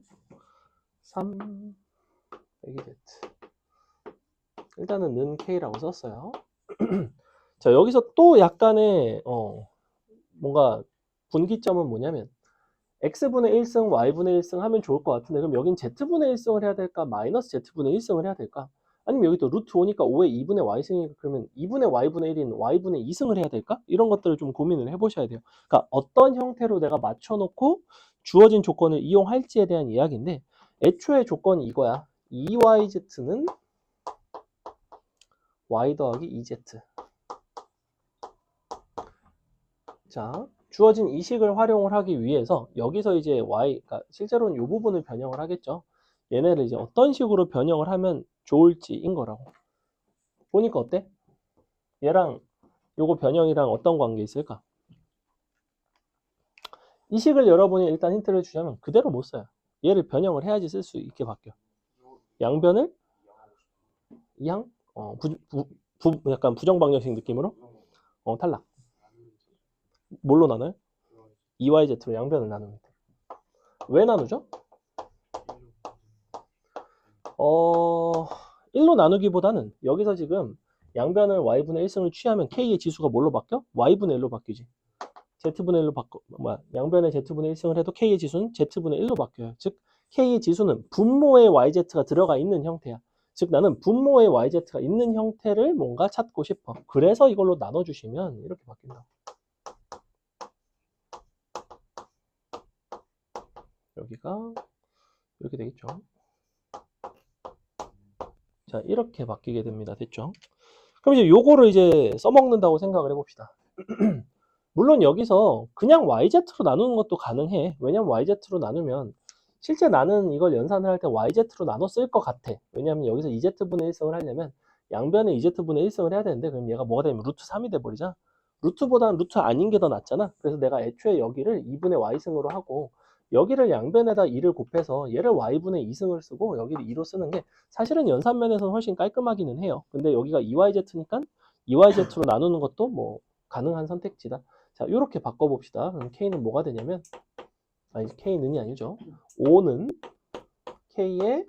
3 빼기 Z 일단은 는 K라고 썼어요. 자, 여기서 또 약간의 뭔가 분기점은 뭐냐면 x분의 1승, y분의 1승 하면 좋을 것 같은데 그럼 여긴 z분의 1승을 해야 될까? 마이너스 z분의 1승을 해야 될까? 아니면 여기 또 루트 5니까 5의 2분의 y승이니까 그러면 2분의 y분의 1인 y분의 2승을 해야 될까? 이런 것들을 좀 고민을 해보셔야 돼요. 그러니까 어떤 형태로 내가 맞춰놓고 주어진 조건을 이용할지에 대한 이야기인데 애초에 조건이 이거야. 2yz는 y 더하기 2z. 자, 주어진 이 식을 활용을 하기 위해서 여기서 이제 y, 그러니까 실제로는 이 부분을 변형을 하겠죠. 얘네를 이제 어떤 식으로 변형을 하면 좋을지인 거라고. 보니까 어때? 얘랑 요거 변형이랑 어떤 관계 있을까? 이 식을 여러분이 일단 힌트를 주자면 그대로 못 써요. 얘를 변형을 해야지 쓸 수 있게 바뀌어. 양변을 이항? 약간 부정방정식 느낌으로? 탈락. 뭘로 나눠요? 2yz로 양변을 나눕니다. 왜 나누죠? 1로 나누기보다는 여기서 지금 양변을 y분의 1승을 취하면 k의 지수가 뭘로 바뀌어? y분의 1로 바뀌지. z분의 1로 바꿔, 양변의 z분의 1승을 해도 k의 지수는 z분의 1로 바뀌어요. 즉 k의 지수는 분모의 yz가 들어가 있는 형태야. 즉 나는 분모의 yz가 있는 형태를 뭔가 찾고 싶어. 그래서 이걸로 나눠주시면 이렇게 바뀐다. 여기가 이렇게 되겠죠. 자, 이렇게 바뀌게 됩니다. 됐죠? 그럼 이제 요거를 이제 써먹는다고 생각을 해봅시다. 물론 여기서 그냥 yz로 나누는 것도 가능해. 왜냐면 yz로 나누면 실제 나는 이걸 연산을 할 때 yz로 나눠 쓸 것 같아. 왜냐면 여기서 2z분의 1승을 하려면 양변에 2z분의 1승을 해야 되는데 그럼 얘가 뭐가 되면 루트 3이 돼버리자. 루트보다는 루트 아닌 게 더 낫잖아. 그래서 내가 애초에 여기를 2분의 y승으로 하고 여기를 양변에다 2를 곱해서 얘를 y분의 2승을 쓰고 여기를 2로 쓰는 게 사실은 연산면에서는 훨씬 깔끔하기는 해요. 근데 여기가 2yz니까 2yz로 나누는 것도 뭐 가능한 선택지다. 자, 이렇게 바꿔봅시다. 그럼 k는 뭐가 되냐면, 아니, k는이 아니죠. 5는 k의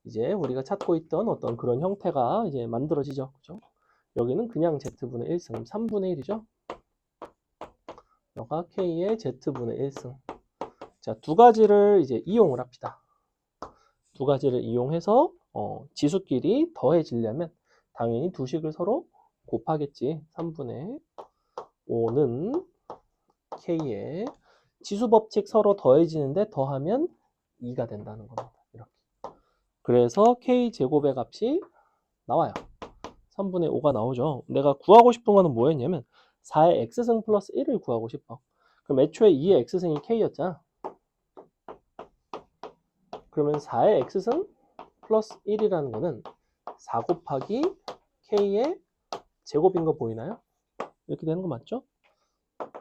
이제 우리가 찾고 있던 어떤 그런 형태가 이제 만들어지죠. 그죠? 여기는 그냥 z분의 1승, 3분의 1이죠. 여기가 k의 z분의 1승. 자, 두 가지를 이제 이용을 합시다. 두 가지를 이용해서 지수끼리 더해지려면 당연히 두 식을 서로 곱하겠지. 3분의 5는 k의 지수법칙 서로 더해지는데 더하면 2가 된다는 겁니다. 이렇게. 그래서 k제곱의 값이 나와요. 3분의 5가 나오죠. 내가 구하고 싶은 거는 뭐였냐면 4의 x승 플러스 1을 구하고 싶어. 그럼 애초에 2의 x승이 k였잖아. 그러면 4의 x승 플러스 1이라는 거는 4 곱하기 k의 제곱인 거 보이나요? 이렇게 되는 거 맞죠?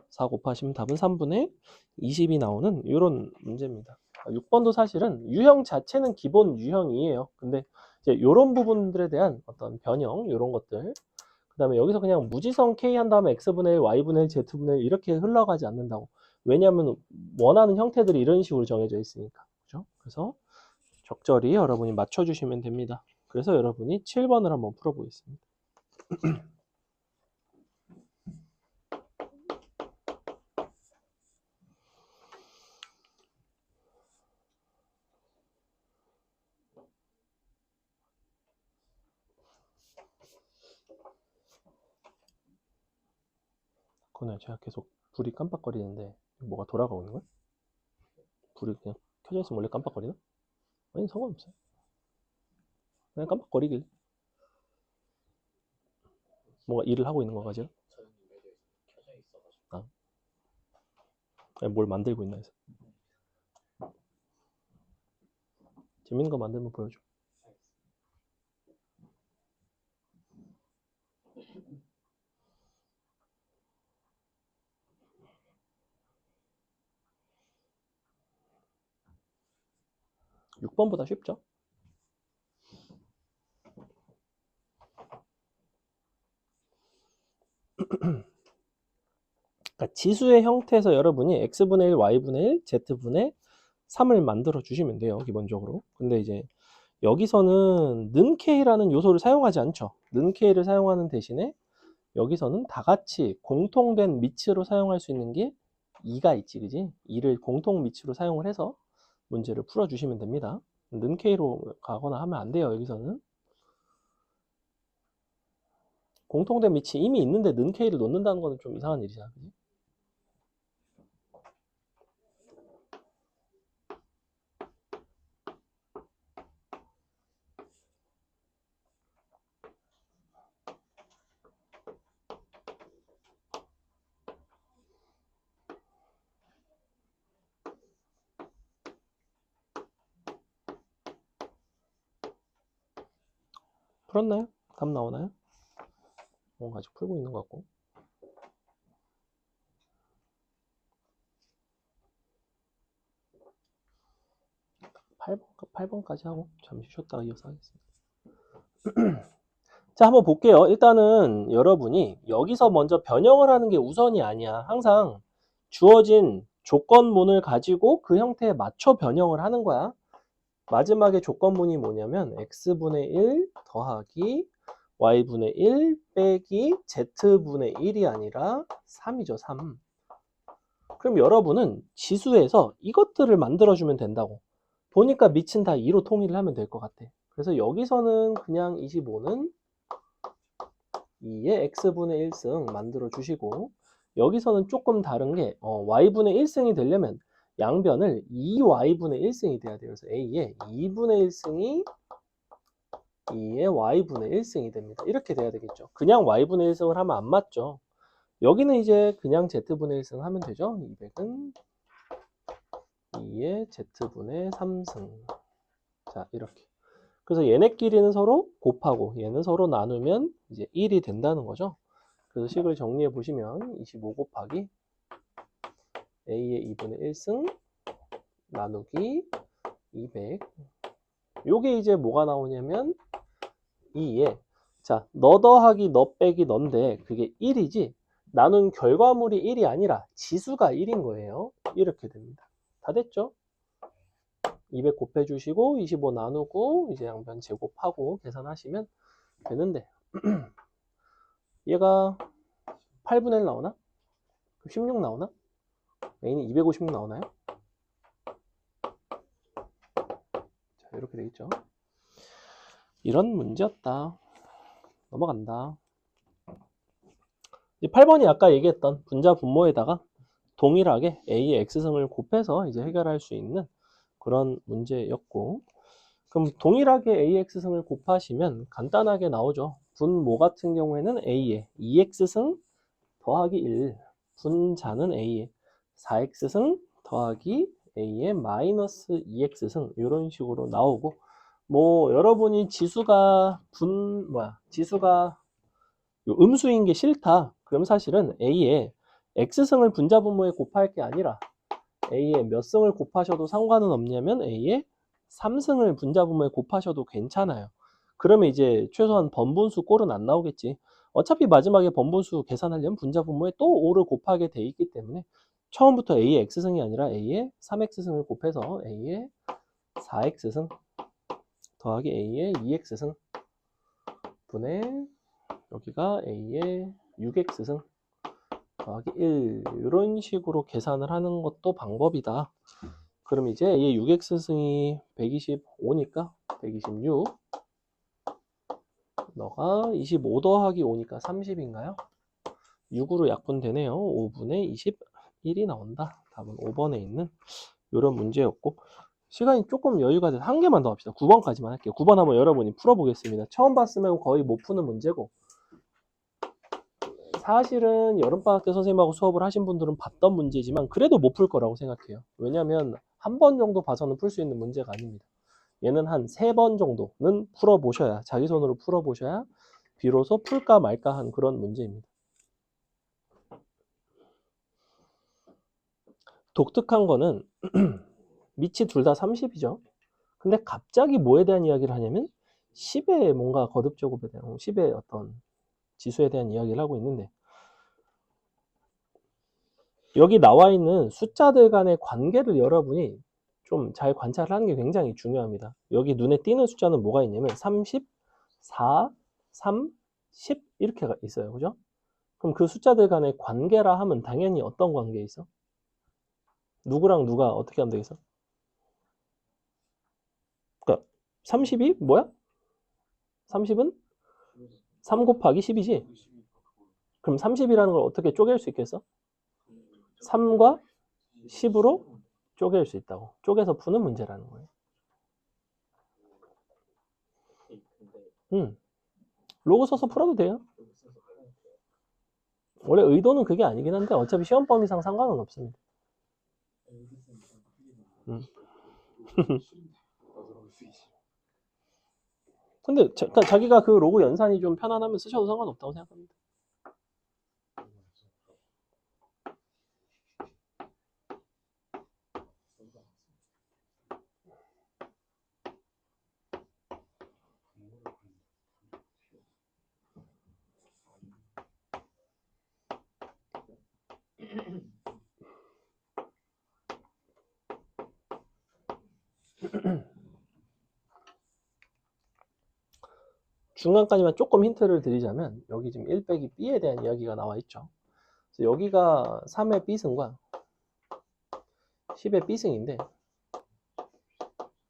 4 곱하시면 답은 3분의 20이 나오는 이런 문제입니다. 6번도 사실은 유형 자체는 기본 유형이에요. 근데 이제 이런 부분들에 대한 어떤 변형, 이런 것들. 그 다음에 여기서 그냥 무지성 k 한 다음에 x분의 1, y분의 1, z분의 1 이렇게 흘러가지 않는다고. 왜냐하면 원하는 형태들이 이런 식으로 정해져 있으니까. 그죠? 그래서 적절히 여러분이 맞춰주시면 됩니다. 그래서 여러분이 7번을 한번 풀어보겠습니다. 그거는 제가 계속 불이 깜빡거리는데 뭐가 돌아가고 있는 거야? 불이 그냥 켜져 있으면 원래 깜빡거리나? 아니 상관없어요. 그냥 깜빡거리길. 뭔가 일을 하고 있는 거가 지금? 아, 아니, 뭘 만들고 있나 해서. 재밌는 거 만들면 보여줘. 육 번보다 쉽죠? 그러니까 지수의 형태에서 여러분이 x분의 1, y분의 1, z분의 3을 만들어 주시면 돼요. 기본적으로. 근데 이제 여기서는 는 k라는 요소를 사용하지 않죠. 는 k를 사용하는 대신에 여기서는 다 같이 공통된 미치로 사용할 수 있는 게 2가 있지, 그지? 2를 공통 미치로 사용을 해서 문제를 풀어주시면 됩니다. 는 k로 가거나 하면 안 돼요, 여기서는. 공통된 미치 이미 있는데 는 k를 놓는다는 거는 좀 이상한 일이잖아, 그지? 풀었나요? 답 나오나요? 뭔가 아직 풀고 있는 것 같고. 8번까지 하고 잠시 쉬었다가 이어서 하겠습니다. 자, 한번 볼게요. 일단은 여러분이 여기서 먼저 변형을 하는 게 우선이 아니야. 항상 주어진 조건문을 가지고 그 형태에 맞춰 변형을 하는 거야. 마지막에 조건문이 뭐냐면 x분의 1 더하기 y분의 1 빼기 z분의 1이 아니라 3이죠. 3. 그럼 여러분은 지수에서 이것들을 만들어주면 된다고. 보니까 밑은 다 2로 통일을 하면 될 것 같아. 그래서 여기서는 그냥 25는 2의 x분의 1승 만들어 주시고, 여기서는 조금 다른 게 y분의 1승이 되려면 양변을 2y분의 1승이 돼야 돼요. 그래서 a의 2분의 1승이 2의 y분의 1승이 됩니다. 이렇게 돼야 되겠죠. 그냥 y분의 1승을 하면 안 맞죠. 여기는 이제 그냥 z분의 1승 하면 되죠. 200은 2의 z분의 3승. 자, 이렇게. 그래서 얘네끼리는 서로 곱하고 얘는 서로 나누면 이제 1이 된다는 거죠. 그래서 식을 정리해 보시면 25 곱하기 a의 2분의 1승 나누기 200. 요게 이제 뭐가 나오냐면 2에 자, 너 더하기 너 빼기 넌데 그게 1이지 나눈 결과물이 1이 아니라 지수가 1인 거예요. 이렇게 됩니다. 다 됐죠? 200 곱해 주시고 25 나누고 이제 양변 제곱하고 계산하시면 되는데 얘가 8분의 1 나오나? 16 나오나? A는 256 나오나요? 자, 이렇게 되겠죠. 이런 문제였다. 넘어간다. 8번이 아까 얘기했던 분자 분모에다가 동일하게 A의 X승을 곱해서 이제 해결할 수 있는 그런 문제였고, 그럼 동일하게 AX승을 곱하시면 간단하게 나오죠. 분모 같은 경우에는 A의 2X승 더하기 1, 분자는 A의 4X승 더하기 A의 마이너스 2X승 이런 식으로 나오고, 뭐 여러분이 지수가 지수가 음수인 게 싫다. 그럼 사실은 A의 X승을 분자 분모에 곱할 게 아니라 A의 몇 승을 곱하셔도 상관은 없냐면 A의 3승을 분자 분모에 곱하셔도 괜찮아요. 그러면 이제 최소한 번분수 꼴은 안 나오겠지. 어차피 마지막에 번분수 계산하려면 분자 분모에 또 5를 곱하게 돼 있기 때문에 처음부터 A의 X승이 아니라 A의 3X승을 곱해서 A의 4X승 더하기 A의 2X승 분의 여기가 A의 6X승 더하기 1 이런 식으로 계산을 하는 것도 방법이다. 그럼 이제 A의 6X승이 125니까 126 너가 25 더하기 5니까 30인가요? 6으로 약분되네요. 5분의 21이 나온다. 답은 5번에 있는 이런 문제였고, 시간이 조금 여유가 돼서 한 개만 더 합시다. 9번까지만 할게요. 9번 한번 여러분이 풀어보겠습니다. 처음 봤으면 거의 못 푸는 문제고, 사실은 여름방학 때 선생님하고 수업을 하신 분들은 봤던 문제지만 그래도 못 풀 거라고 생각해요. 왜냐하면 한 번 정도 봐서는 풀 수 있는 문제가 아닙니다. 얘는 한 3번 정도는 풀어보셔야, 자기 손으로 풀어보셔야 비로소 풀까 말까 한 그런 문제입니다. 독특한 거는 밑이 둘 다 30이죠. 근데 갑자기 뭐에 대한 이야기를 하냐면 10의 뭔가 거듭 제곱에 대한 10의 어떤 지수에 대한 이야기를 하고 있는데, 여기 나와 있는 숫자들 간의 관계를 여러분이 좀 잘 관찰을 하는 게 굉장히 중요합니다. 여기 눈에 띄는 숫자는 뭐가 있냐면 30, 4, 3, 10 이렇게 있어요. 그죠? 그럼 그 숫자들 간의 관계라 하면 당연히 어떤 관계에 있어? 누구랑 누가 어떻게 하면 되겠어? 그러니까 30이 뭐야? 30은 3 곱하기 10이지? 그럼 30이라는 걸 어떻게 쪼갤 수 있겠어? 3과 10으로 쪼갤 수 있다고. 쪼개서 푸는 문제라는 거예요. 로그 써서 풀어도 돼요. 원래 의도는 그게 아니긴 한데 어차피 시험 범위상 상관은 없습니다. 근데 그러니까 자기가 그 로그 연산이 좀 편안하면 쓰셔도 상관없다고 생각합니다. 중간까지만 조금 힌트를 드리자면 여기 지금 1 빼기 b에 대한 이야기가 나와 있죠. 그래서 여기가 3의 b승과 10의 b승인데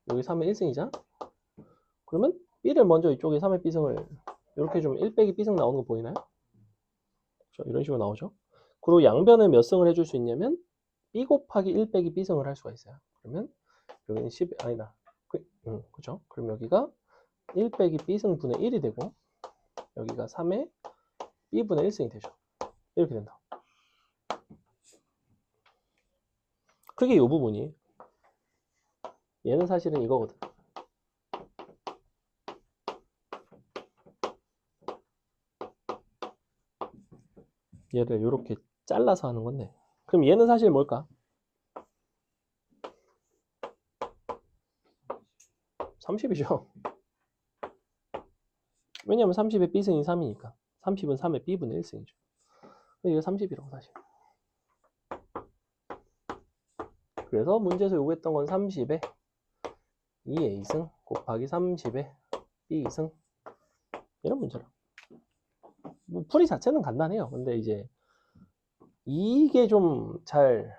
여기 3의 1승이잖아? 그러면 b를 먼저 이쪽에 3의 b승을 이렇게 좀 1 빼기 b승 나오는 거 보이나요? 그렇죠? 이런 식으로 나오죠. 그리고 양변을 몇 승을 해줄 수 있냐면 b 곱하기 1 빼기 b승을 할 수가 있어요. 그러면 여기는 10, 아니다. 그죠? 그럼 여기가 1 빼기 b승 분의 1이 되고 여기가 3의 b분의 1승이 되죠. 이렇게 된다. 그게 이 부분이. 얘는 사실은 이거거든. 얘를 이렇게 잘라서 하는 건데. 그럼 얘는 사실 뭘까? 30이죠. 왜냐면 30의 b승이 3이니까. 30은 3의 b분의 1승이죠. 이게 30이라고 사실. 그래서 문제에서 요구했던 건 30에 2a승 곱하기 30에 b승 이런 문제라. 뭐 풀이 자체는 간단해요. 근데 이제 이게 좀 잘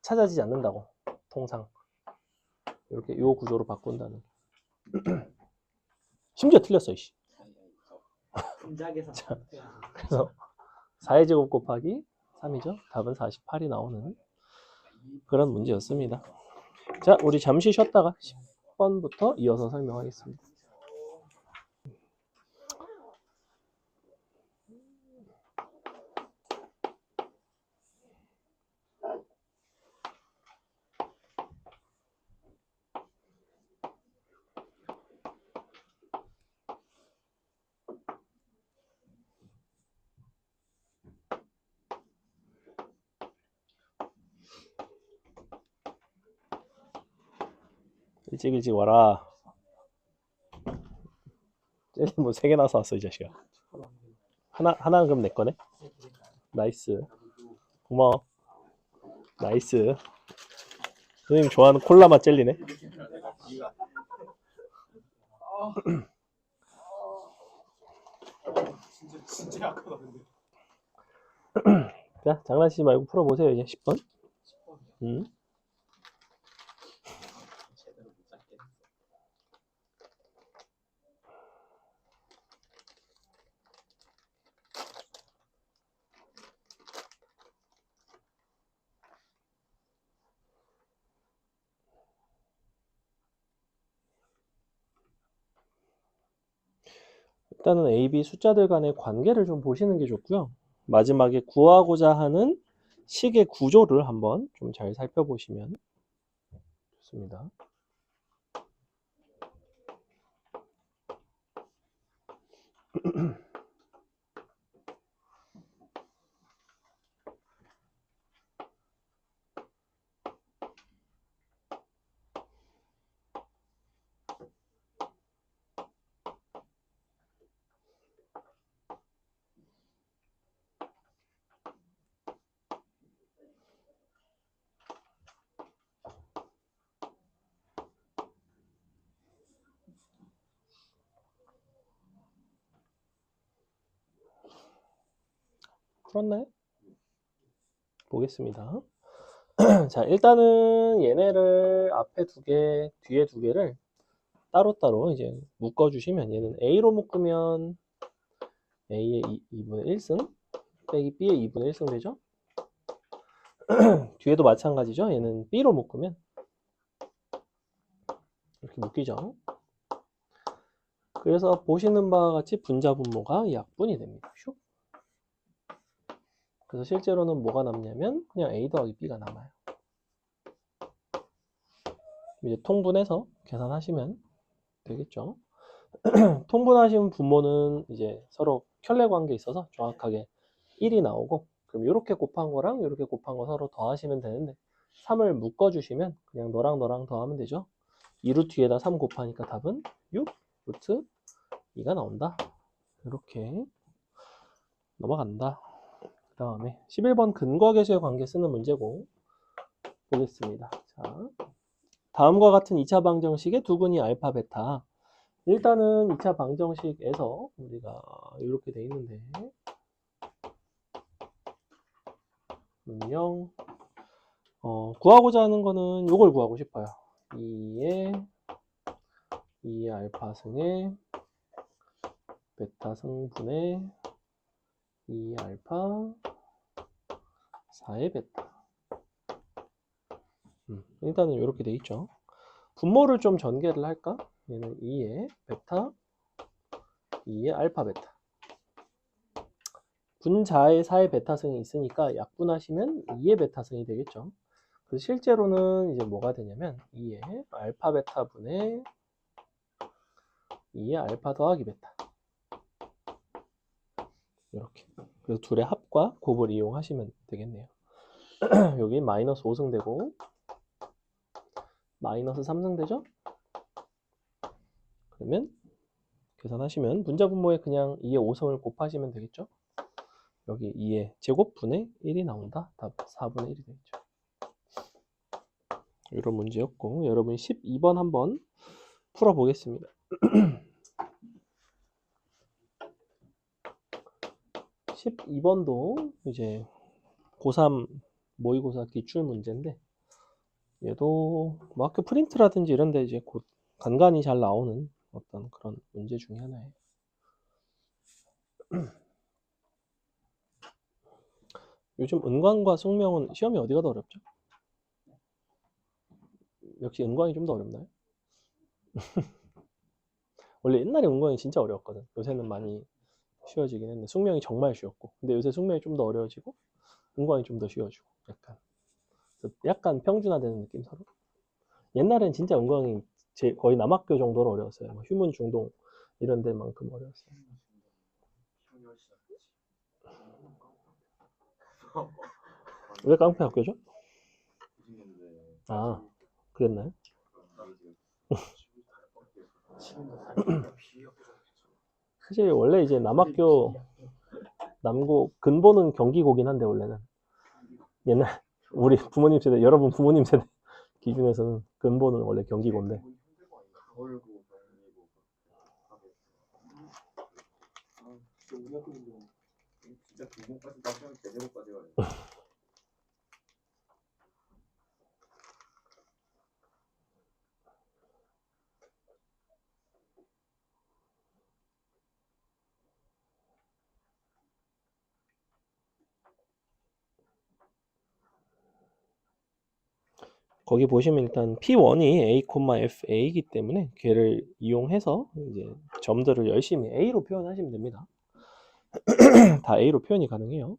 찾아지지 않는다고. 통상 이렇게 요 구조로 바꾼다는. 심지어 틀렸어 이씨. 자, 그래서 4의 제곱 곱하기 3이죠. 답은 48이 나오는 그런 문제였습니다. 자, 우리 잠시 쉬었다가 10번부터 이어서 설명하겠습니다. 일찍 와라. 젤리 뭐 3개 나서 왔어 이 자식아. 하나는 그럼 내 거네. 나이스. 고마워. 나이스. 선생님 좋아하는 콜라 맛 젤리네. 진짜 아까다 근데. 자, 장난치지 말고 풀어보세요 이제 10번. 제대로 못 잡겠어. 일단은 A, B 숫자들 간의 관계를 좀 보시는 게 좋고요. 마지막에 구하고자 하는 식의 구조를 한번 좀 잘 살펴보시면 좋습니다. 풀었나요? 보겠습니다. 자, 일단은 얘네를 앞에 2개, 뒤에 2개를 따로따로 이제 묶어주시면 얘는 A로 묶으면 A의 2분의 1승 빼기 B의 2분의 1승 되죠? 뒤에도 마찬가지죠? 얘는 B로 묶으면 이렇게 묶이죠? 그래서 보시는 바와 같이 분자 분모가 약분이 됩니다. 슉. 그래서 실제로는 뭐가 남냐면 그냥 A 더하기 B가 남아요. 이제 통분해서 계산하시면 되겠죠. 통분하신 분모는 이제 서로 켤레 관계에 있어서 정확하게 1이 나오고 그럼 이렇게 곱한 거랑 이렇게 곱한 거 서로 더하시면 되는데 3을 묶어주시면 그냥 너랑 너랑 더하면 되죠. 2루트 2에다 3 곱하니까 답은 6 루트 2가 나온다. 이렇게 넘어간다. 그 다음에 11번 근거계수의 관계 쓰는 문제고 보겠습니다. 자, 다음과 같은 2차 방정식의 두근이 알파, 베타 일단은 2차 방정식에서 우리가 이렇게 돼 있는데 분명 구하고자 하는 거는 이걸 구하고 싶어요. 2의 알파 승의 베타 승분의 2 알파 4의 베타. 일단은 이렇게 돼 있죠. 분모를 좀 전개를 할까? 얘는 2의 베타, 2의 알파 베타. 분자의 4의 베타승이 있으니까 약분하시면 2의 베타승이 되겠죠. 그래서 실제로는 이제 뭐가 되냐면 2의 알파 베타 분의 2의 알파 더하기 베타. 이렇게. 그래서 둘의 합과 곱을 이용하시면 되겠네요. 여기 마이너스 5승 되고 마이너스 3승 되죠? 그러면 계산하시면 분자 분모에 그냥 2의 5승을 곱하시면 되겠죠? 여기 2의 제곱분의 1이 나온다. 답 4분의 1이 되겠죠. 이런 문제였고 여러분 12번 한번 풀어보겠습니다. 12번도 이제 고3 모의고사 기출 문제인데 얘도 뭐 학교 프린트라든지 이런 데 이제 곧 간간히 잘 나오는 어떤 그런 문제 중에 하나예요. 요즘 은광과 숙명은 시험이 어디가 더 어렵죠? 역시 은광이 좀 더 어렵나요? 원래 옛날에 은광이 진짜 어려웠거든. 요새는 많이 쉬워지긴 했는데 숙명이 정말 쉬웠고 근데 요새 숙명이 좀 더 어려워지고 은광이 좀 더 쉬워지고 약간 평준화되는 느낌 서로. 옛날엔 진짜 은광이 거의 남학교 정도로 어려웠어요. 뭐 휴문 중동 이런 데만큼 어려웠어요. 왜 깡패 학교죠? 아, 그랬나요? 사실 원래 이제 남학교 남고 근본은 경기고긴 한데 원래는 옛날 우리 부모님 세대 여러분 부모님 세대 기준에서는 근본은 원래 경기고인데 진짜 중국까지 나가면 대제국까지 가요. 거기 보시면 일단 P1이 A, FA이기 때문에 걔를 이용해서 이제 점들을 열심히 A로 표현하시면 됩니다. 다 A로 표현이 가능해요.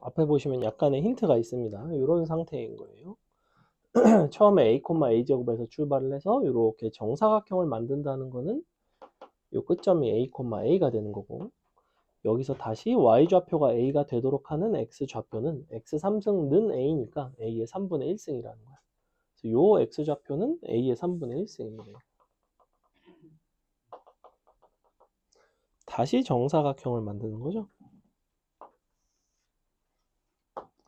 앞에 보시면 약간의 힌트가 있습니다. 이런 상태인 거예요. 처음에 A, A 제곱에서 출발을 해서 이렇게 정사각형을 만든다는 거는 이 끝점이 A, A가 되는 거고 여기서 다시 Y좌표가 A가 되도록 하는 X좌표는 X3승는 A니까 A의 3분의 1승이라는 거야. 그래서 요 X좌표는 A의 3분의 1승이에요. 다시 정사각형을 만드는 거죠.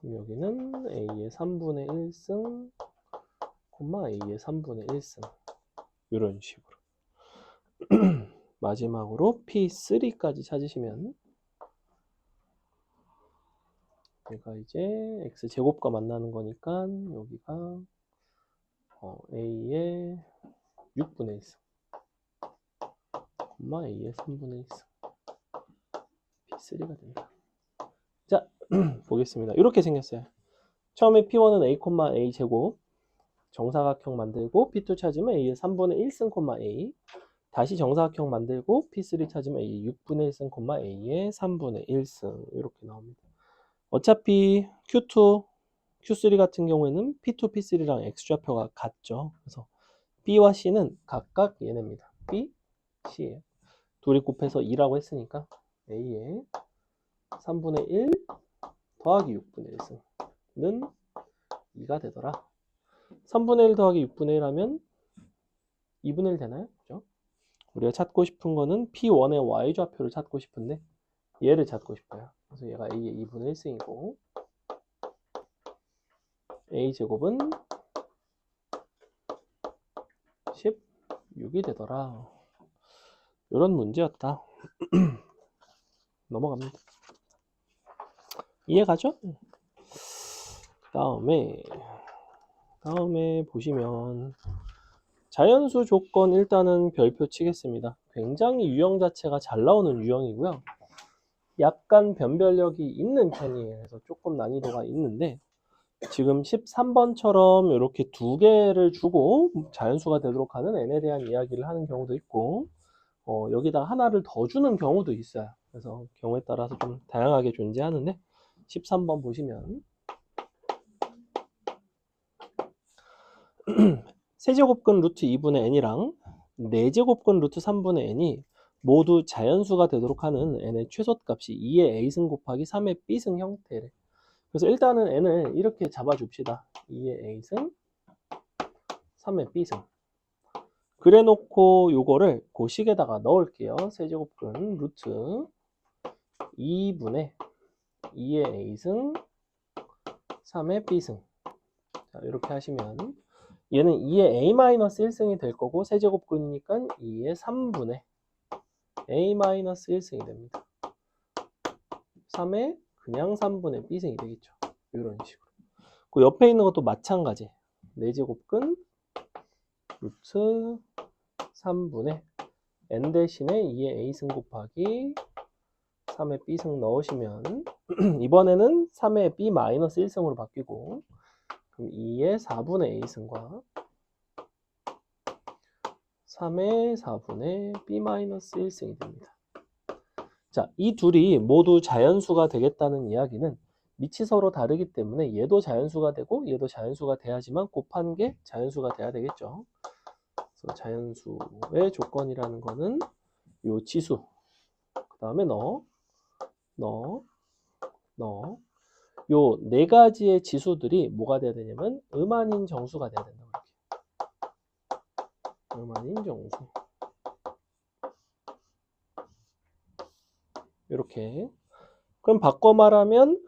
여기는 A의 3분의 1승, A의 3분의 1승. 이런 식으로. 마지막으로 P3까지 찾으시면 얘가 이제 X제곱과 만나는 거니까 여기가 A의 6분의 1승, A의 3분의 1승. P3가 된다. 자, 보겠습니다. 이렇게 생겼어요. 처음에 P1은 A, A 제곱 정사각형 만들고 P2 찾으면 A의 3분의 1승, A 다시 정사각형 만들고 P3 찾으면 A의 6분의 1승, A의 3분의 1승 이렇게 나옵니다. 어차피 Q2, Q3 같은 경우에는 P2, P3랑 X좌표가 같죠. 그래서 B와 C는 각각 얘네입니다. B, C예요. 둘이 곱해서 2라고 했으니까 A의 3분의 1 더하기 6분의 1승은 2가 되더라. 3분의 1 더하기 6분의 1 하면 2분의 1 되나요? 그죠? 우리가 찾고 싶은 거는 P1의 Y좌표를 찾고 싶은데 얘를 찾고 싶어요. 그래서 얘가 A의 2분의 1승이고 A제곱은 16이 되더라. 이런 문제였다. 넘어갑니다. 이해가죠? 다음에 보시면 자연수 조건 일단은 별표 치겠습니다. 굉장히 유형 자체가 잘 나오는 유형이고요. 약간 변별력이 있는 편이에요. 그래서 조금 난이도가 있는데 지금 13번처럼 이렇게 두 개를 주고 자연수가 되도록 하는 n에 대한 이야기를 하는 경우도 있고 여기다 하나를 더 주는 경우도 있어요. 그래서 경우에 따라서 좀 다양하게 존재하는데 13번 보시면 세제곱근 루트 2분의 n이랑 4제곱근 루트 3분의 n이 모두 자연수가 되도록 하는 n의 최소값이 2의 a승 곱하기 3의 b승 형태래. 그래서 일단은 n을 이렇게 잡아줍시다. 2의 a승, 3의 b승. 그래 놓고 요거를 고식에다가 넣을게요. 세제곱근 루트 2분의 2의 a승, 3의 b승. 자, 이렇게 하시면 얘는 2의 a-1승이 될 거고 세제곱근이니까 2의 3분의 a-1승이 됩니다. 3의 그냥 3분의 b승이 되겠죠. 이런 식으로. 그 옆에 있는 것도 마찬가지. 4제곱근 루트 3분의 n 대신에 2의 a승 곱하기 3의 b승 넣으시면 이번에는 3의 b-1승으로 바뀌고 그럼 2의 4분의 a승과 3의 4분의 b-1승이 됩니다. 자, 이 둘이 모두 자연수가 되겠다는 이야기는 밑이 서로 다르기 때문에 얘도 자연수가 되고 얘도 자연수가 돼야지만 곱한 게 자연수가 돼야 되겠죠. 그래서 자연수의 조건이라는 거는 요 지수, 그 다음에 요 네 가지의 지수들이 뭐가 돼야 되냐면 음아닌 정수가 돼야 된다. 음아닌 정수. 이렇게. 그럼 바꿔 말하면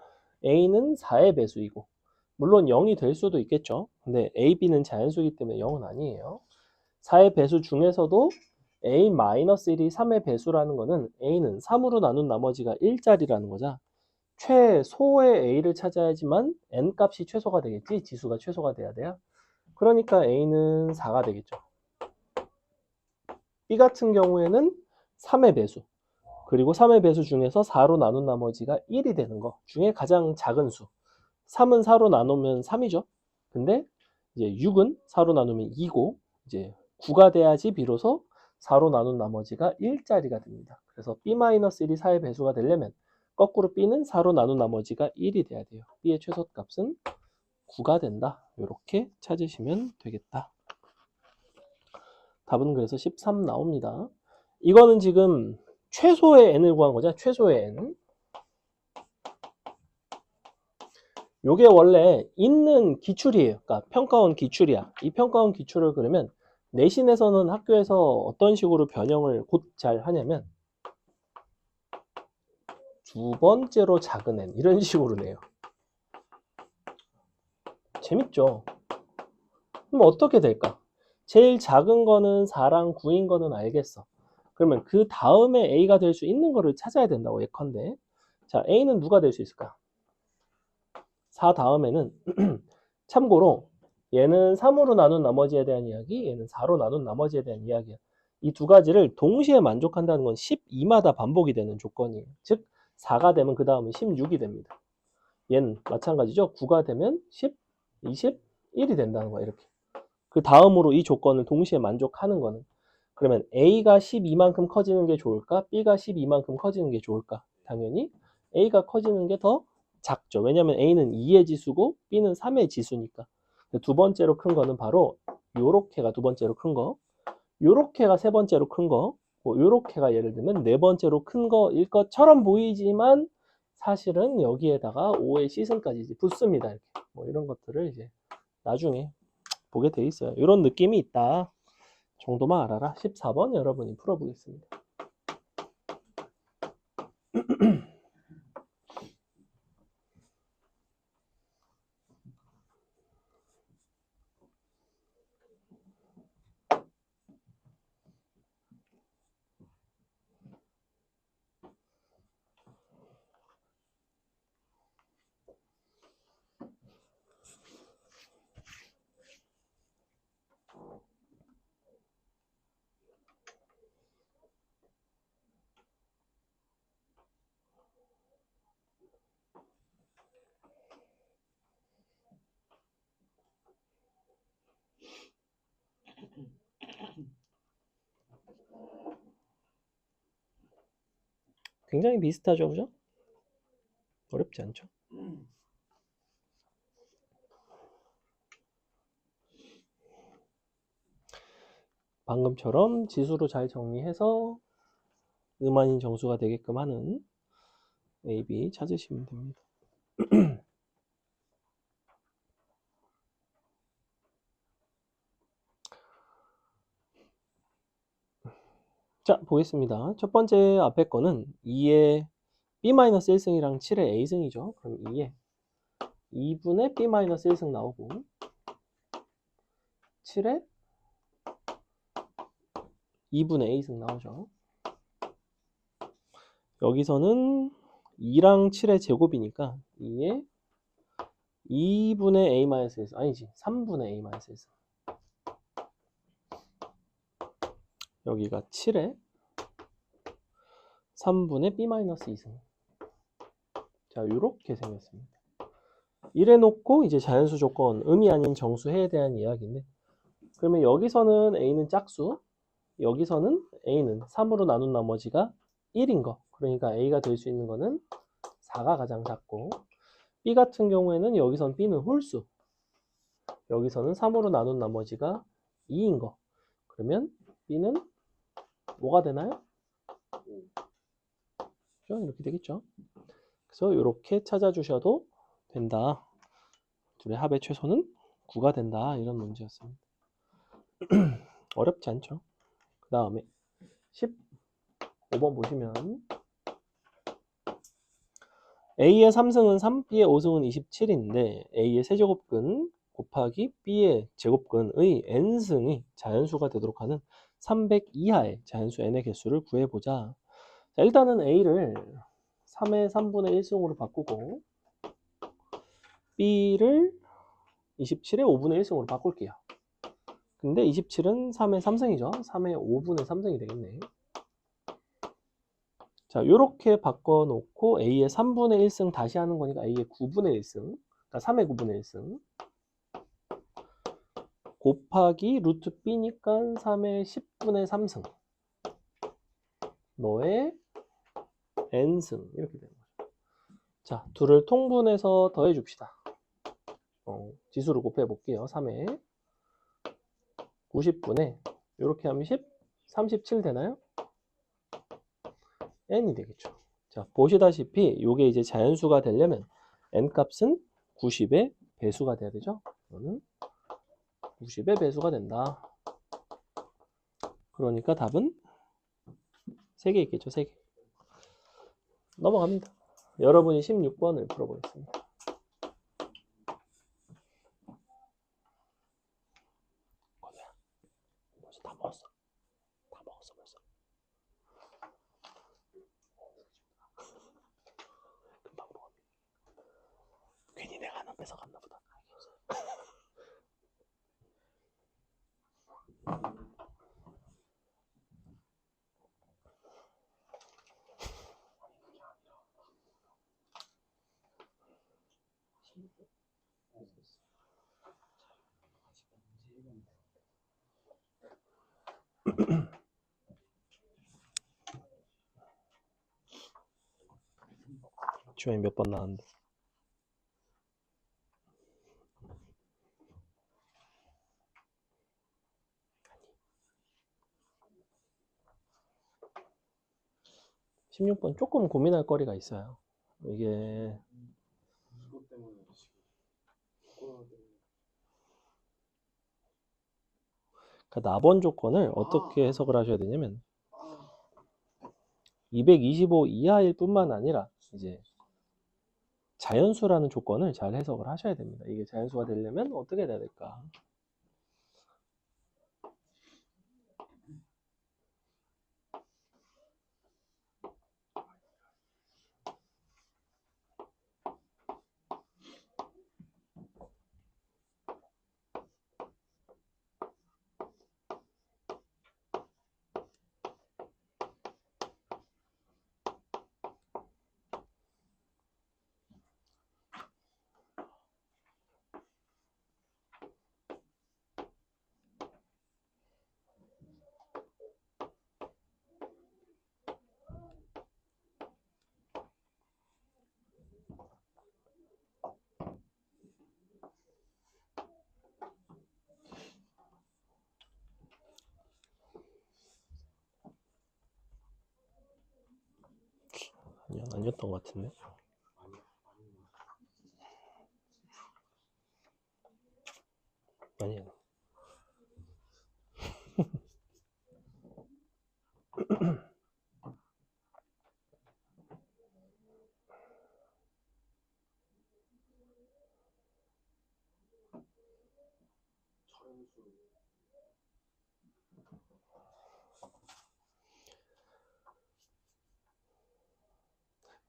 A는 4의 배수이고 물론 0이 될 수도 있겠죠. 근데 A, B는 자연수이기 때문에 0은 아니에요. 4의 배수 중에서도 A-1이 3의 배수라는 거는 A는 3으로 나눈 나머지가 1짜리라는 거죠. 최소의 A를 찾아야지만 N 값이 최소가 되겠지. 지수가 최소가 돼야 돼요. 그러니까 A는 4가 되겠죠. B 같은 경우에는 3의 배수. 그리고 3의 배수 중에서 4로 나눈 나머지가 1이 되는 거 중에 가장 작은 수. 3은 4로 나누면 3이죠. 근데 이제 6은 4로 나누면 2고 이제 9가 돼야지 비로소 4로 나눈 나머지가 1짜리가 됩니다. 그래서 B-1이 4의 배수가 되려면 거꾸로 B는 4로 나눈 나머지가 1이 돼야 돼요. B의 최소값은 9가 된다. 이렇게 찾으시면 되겠다. 답은 그래서 13 나옵니다. 이거는 지금 최소의 n을 구한 거죠. 최소의 n. 요게 원래 있는 기출이에요. 그러니까 평가원 기출이야. 이 평가원 기출을 그러면 내신에서는 학교에서 어떤 식으로 변형을 곧 잘 하냐면 두 번째로 작은 n 이런 식으로 내요. 재밌죠? 그럼 어떻게 될까? 제일 작은 거는 4랑 9인 거는 알겠어. 그러면 그 다음에 A가 될 수 있는 거를 찾아야 된다고 예컨대. 자, A는 누가 될 수 있을까? 4 다음에는 참고로 얘는 3으로 나눈 나머지에 대한 이야기, 얘는 4로 나눈 나머지에 대한 이야기야. 이 두 가지를 동시에 만족한다는 건 12마다 반복이 되는 조건이에요. 즉 4가 되면 그 다음은 16이 됩니다. 얘는 마찬가지죠. 9가 되면 10, 21이 된다는 거야. 이렇게. 그 다음으로 이 조건을 동시에 만족하는 거는 그러면 A가 12만큼 커지는 게 좋을까? B가 12만큼 커지는 게 좋을까? 당연히 A가 커지는 게 더 작죠. 왜냐면 A는 2의 지수고 B는 3의 지수니까. 두 번째로 큰 거는 바로 요렇게가 두 번째로 큰 거, 요렇게가 세 번째로 큰 거, 뭐 요렇게가 예를 들면 네 번째로 큰 거일 것처럼 보이지만 사실은 여기에다가 5의 시승까지 이제 붙습니다. 이렇게. 뭐 이런 것들을 이제 나중에 보게 돼 있어요. 이런 느낌이 있다 정도만 알아라. 14번 여러분이 풀어보겠습니다. 굉장히 비슷하죠, 그죠? 어렵지 않죠? 방금처럼 지수로 잘 정리해서 음아닌 정수가 되게끔 하는 A, B 찾으시면 됩니다. 자, 보겠습니다. 첫 번째 앞에 거는 2의 B-1승이랑 7의 A승이죠. 그럼 2의 2분의 B-1승 나오고 7의 2분의 A승 나오죠. 여기서는 2랑 7의 제곱이니까 2의 2분의 A-1승 아니지 3분의 A-1승 여기가 7의 3분의 B-2승 자 이렇게 생겼습니다. 이래 놓고 이제 자연수 조건 음이 아닌 정수해에 대한 이야기인데 그러면 여기서는 A는 짝수 여기서는 A는 3으로 나눈 나머지가 1인 거 그러니까 A가 될 수 있는 거는 4가 가장 작고 B 같은 경우에는 여기선 B는 홀수 여기서는 3으로 나눈 나머지가 2인 거 그러면 B는 뭐가 되나요? 이렇게 되겠죠. 그래서 이렇게 찾아주셔도 된다. 둘의 합의 최소는 9가 된다. 이런 문제였습니다. 어렵지 않죠? 그 다음에 15번 보시면 A의 3승은 3, B의 5승은 27인데 A의 세제곱근 곱하기 B의 제곱근의 n승이 자연수가 되도록 하는 300 이하의 자연수 n의 개수를 구해보자. 자, 일단은 A를 3의 3분의 1승으로 바꾸고 B를 27의 5분의 1승으로 바꿀게요. 근데 27은 3의 3승이죠. 3의 5분의 3승이 되겠네. 자, 요렇게 바꿔놓고 A의 3분의 1승 다시 하는 거니까 A의 9분의 1승, 그러니까 3의 9분의 1승 곱하기 루트 B니까 3의 10분의 3승 너의 n승 이렇게 되는 거죠. 자, 둘을 통분해서 더해줍시다. 지수를 곱해볼게요. 3의 90분의 이렇게 하면 10, 37 되나요? n이 되겠죠. 자, 보시다시피 이게 이제 자연수가 되려면 n 값은 90의 배수가 돼야 되죠. 이거는 90의 배수가 된다. 그러니까 답은 3개 있겠죠. 3개. 넘어갑니다. 여러분이 16번을 풀어보겠습니다. 괜히 내가 하나 뺏어갔나 보다. 주연이 몇 번 나왔는데. (16번) 조금 고민할 거리가 있어요. 이게 이것 때문에 코로나 때문에. 그러니까 나번 조건을 어떻게 해석을 하셔야 되냐면 225 이하일 뿐만 아니라 이제 자연수라는 조건을 잘 해석을 하셔야 됩니다. 이게 자연수가 되려면 어떻게 돼야 될까? 아니었던 것 같은데. 아니야.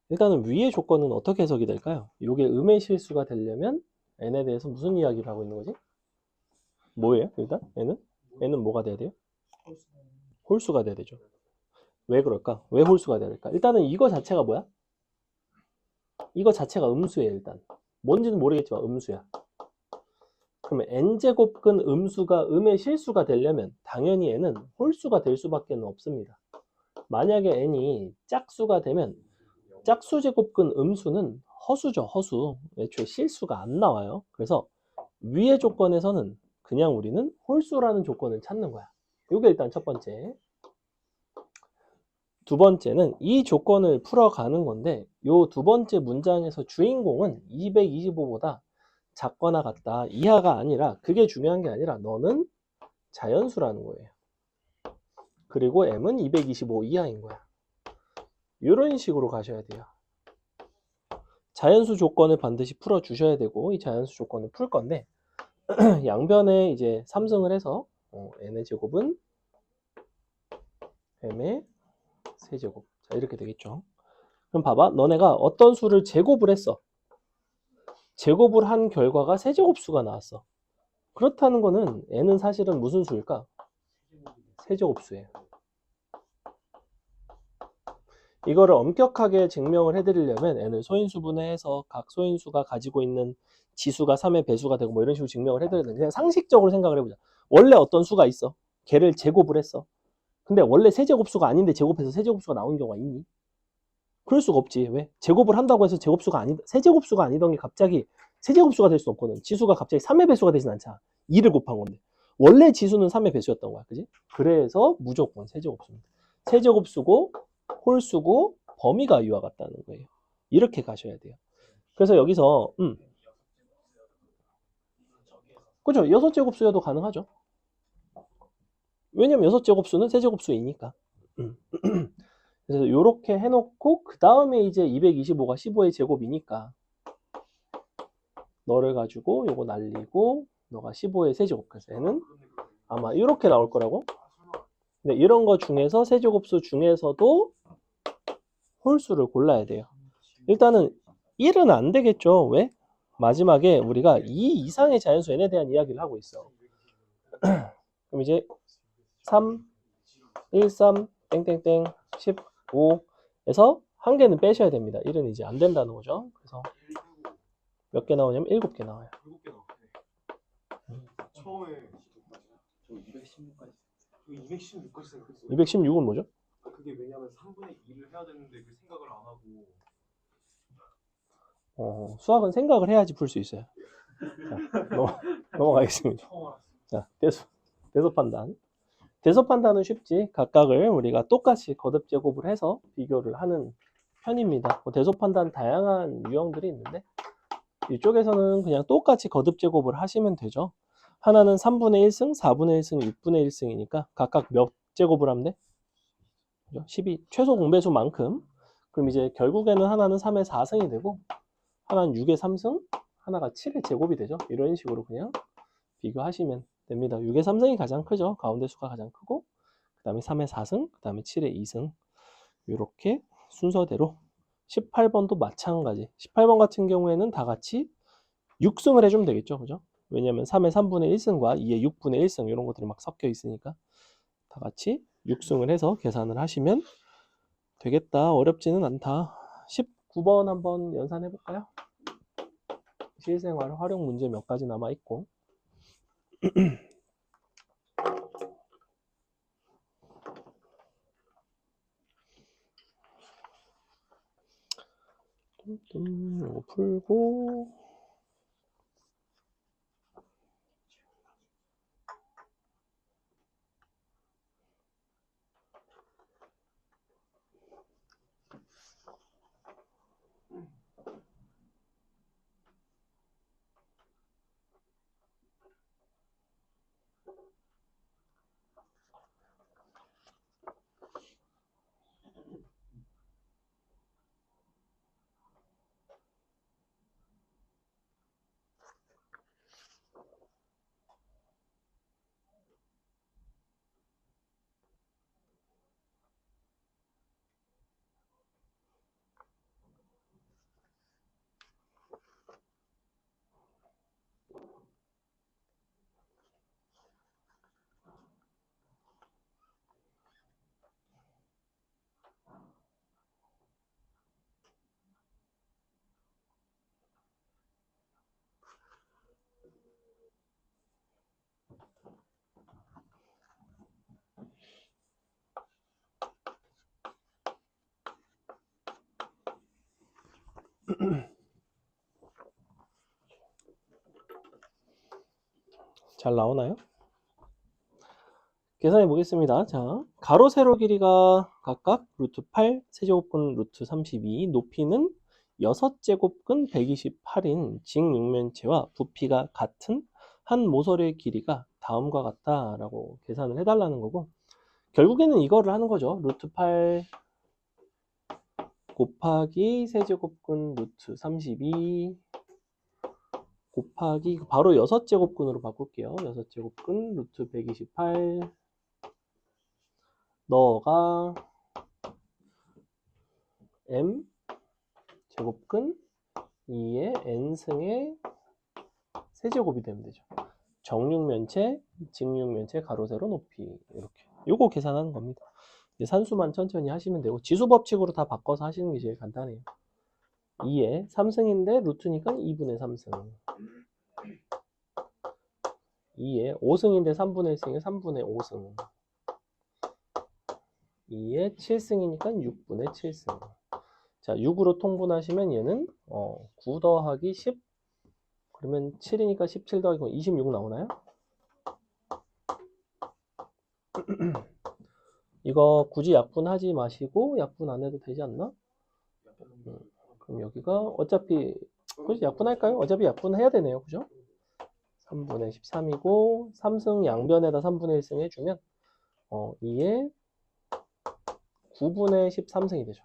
일단은 위의 조건은 어떻게 해석이 될까요? 이게 음의 실수가 되려면 n에 대해서 무슨 이야기를 하고 있는 거지? 뭐예요? 일단 n은 뭐가 돼야 돼요? 홀수가 돼야 되죠. 왜 그럴까? 왜 홀수가 돼야 될까? 일단은 이거 자체가 뭐야? 이거 자체가 음수예요. 일단 뭔지는 모르겠지만 음수야. 그러면 n제곱근 음수가 음의 실수가 되려면 당연히 n은 홀수가 될 수밖에 없습니다. 만약에 n이 짝수가 되면 짝수제곱근 음수는 허수죠. 허수. 애초에 실수가 안 나와요. 그래서 위의 조건에서는 그냥 우리는 홀수라는 조건을 찾는 거야. 이게 일단 첫 번째. 두 번째는 이 조건을 풀어가는 건데 요 두 번째 문장에서 주인공은 225보다 작거나 같다 이하가 아니라 그게 중요한 게 아니라 너는 자연수라는 거예요. 그리고 m은 225 이하인 거야. 이런 식으로 가셔야 돼요. 자연수 조건을 반드시 풀어 주셔야 되고 이 자연수 조건을 풀 건데 양변에 이제 3승을 해서 n의 제곱은 m의 세제곱. 자, 이렇게 되겠죠. 그럼 봐봐. 너네가 어떤 수를 제곱을 했어. 제곱을 한 결과가 세제곱수가 나왔어. 그렇다는 거는 n은 사실은 무슨 수일까? 세제곱수예요. 이거를 엄격하게 증명을 해드리려면 n을 소인수분해해서 각 소인수가 가지고 있는 지수가 3의 배수가 되고 뭐 이런 식으로 증명을 해드려야 돼. 그냥 상식적으로 생각을 해보자. 원래 어떤 수가 있어. 걔를 제곱을 했어. 근데 원래 세제곱수가 아닌데 제곱해서 세제곱수가 나온 경우가 있니? 그럴 수가 없지. 왜? 제곱을 한다고 해서 제곱수가 세제곱수가 아니던 게 갑자기 세제곱수가 될 수 없거든. 지수가 갑자기 3의 배수가 되진 않잖아. 2를 곱한 건데. 원래 지수는 3의 배수였던 거야. 그지? 그래서 무조건 세제곱수입니다. 세제곱수고 홀수고 범위가 이와 같다는 거예요. 이렇게 가셔야 돼요. 그래서 여기서 그죠? 6제곱수여도 가능하죠. 왜냐면 6제곱수는 세제곱수이니까. 그래서 이렇게 해놓고 그 다음에 이제 225가 15의 제곱이니까 너를 가지고 요거 날리고 너가 15의 세제곱. 그래서 얘는 아마 이렇게 나올 거라고. 근데 이런 거 중에서 세제곱수 중에서도 홀수를 골라야 돼요. 일단은 1은 안 되겠죠. 왜? 마지막에 우리가 2 이상의 자연수 n에 대한 이야기를 하고 있어. 그럼 이제 3, 1, 3, 땡땡땡, 15에서 한 개는 빼셔야 됩니다. 1은 이제 안 된다는 거죠. 그래서 몇 개 나오냐면 7개 나와요. 7개 나왔네. 처음에 저 216까지 216까지 생각했어요. 216은 뭐죠? 그게 왜냐면 3분의 2를 해야 되는데 그 생각을 안 하고 수학은 생각을 해야지 풀 수 있어요. 자, 넘어가겠습니다. 처음 알았어요. 자, 대소 판단. 대소 판단은 쉽지. 각각을 우리가 똑같이 거듭 제곱을 해서 비교를 하는 편입니다. 대소 판단 다양한 유형들이 있는데 이쪽에서는 그냥 똑같이 거듭 제곱을 하시면 되죠. 하나는 3분의 1승, 4분의 1승, 6분의 1승이니까 각각 몇 제곱을 하면 돼? 12, 최소 공배수만큼. 그럼 이제 결국에는 하나는 3의 4승이 되고 하나는 6의 3승, 하나가 7의 제곱이 되죠. 이런 식으로 그냥 비교하시면 됩니다. 6의 3승이 가장 크죠. 가운데 수가 가장 크고 그 다음에 3의 4승, 그 다음에 7의 2승 이렇게 순서대로 18번도 마찬가지. 18번 같은 경우에는 다 같이 6승을 해주면 되겠죠. 그죠? 왜냐면 3의 3분의 1승과 2의 6분의 1승 이런 것들이 막 섞여 있으니까 다 같이 6승을 해서 계산을 하시면 되겠다. 어렵지는 않다. 19번 한번 연산해 볼까요? 실생활 활용 문제 몇 가지 남아 있고 이거 풀고 잘 나오나요? 계산해 보겠습니다. 자, 가로 세로 길이가 각각 루트 8, 세제곱근 루트 32, 높이는 6제곱근 128인 직육면체와 부피가 같은 한 모서리의 길이가 다음과 같다라고 계산을 해달라는 거고 결국에는 이거를 하는 거죠. 루트 8 곱하기 세제곱근 루트 32 곱하기 바로 6제곱근으로 바꿀게요. 6제곱근 루트 128 너가 m 제곱근 2의 n승의 세제곱이 되면 되죠. 정육면체, 직육면체, 가로 세로 높이 이렇게 요거 계산하는 겁니다. 산수만 천천히 하시면 되고 지수 법칙으로 다 바꿔서 하시는 게 제일 간단해요. 2의 3승인데 루트니까 2분의 3승 2의 5승인데 3분의 1승에 3분의 5승 2의 7승이니까 6분의 7승 자 6으로 통분하시면 얘는 9 더하기 10 그러면 7이니까 17 더하기 26 나오나요? 이거 굳이 약분하지 마시고 약분 안 해도 되지 않나? 그럼 여기가 어차피 굳이 약분할까요? 어차피 약분해야 되네요. 그죠? 3분의 13이고 3승 양변에다 3분의 1승 해주면 2에 9분의 13승이 되죠.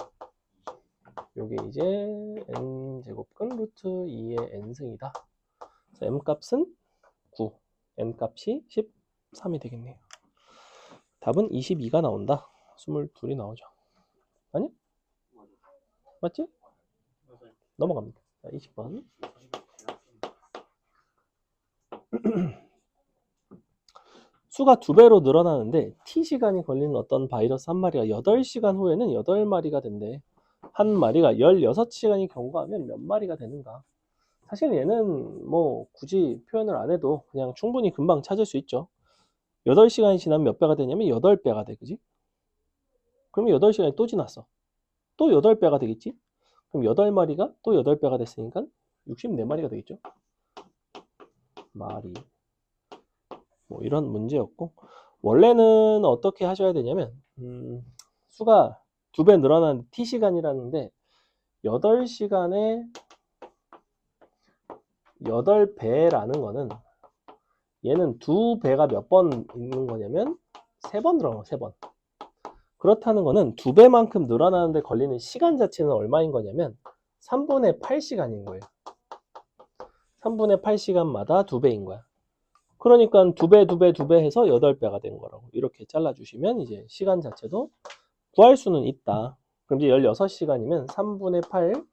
요게 이제 n제곱근 루트 2의 n승이다. m 값은 9, n 값이 13이 되겠네요. 답은 22가 나온다. 22이 나오죠. 아니? 맞지? 넘어갑니다. 자, 20번. 수가 2배로 늘어나는데 T시간이 걸리는 어떤 바이러스 한 마리가 8시간 후에는 8마리가 된대. 한 마리가 16시간이 경과하면 몇 마리가 되는가? 사실 얘는 뭐 굳이 표현을 안 해도 그냥 충분히 금방 찾을 수 있죠. 8시간이 지나면 몇 배가 되냐면 8배가 돼. 그지? 그러면 8시간이 또 지났어. 또 8배가 되겠지? 그럼 8마리가 또 8배가 됐으니까 64마리가 되겠죠? 마리. 뭐 이런 문제였고, 원래는 어떻게 하셔야 되냐면 수가 2배 늘어난 T시간이라는데 8시간에 8배라는 거는 얘는 2배가 몇 번 있는 거냐면 3번 들어간 거, 3번. 그렇다는 거는 2배만큼 늘어나는데 걸리는 시간 자체는 얼마인 거냐면 3분의 8시간인 거예요. 3분의 8시간마다 2배인 거야. 그러니까 2배, 2배, 2배 해서 8배가 된 거라고. 이렇게 잘라주시면 이제 시간 자체도 구할 수는 있다. 그럼 이제 16시간이면 3분의 8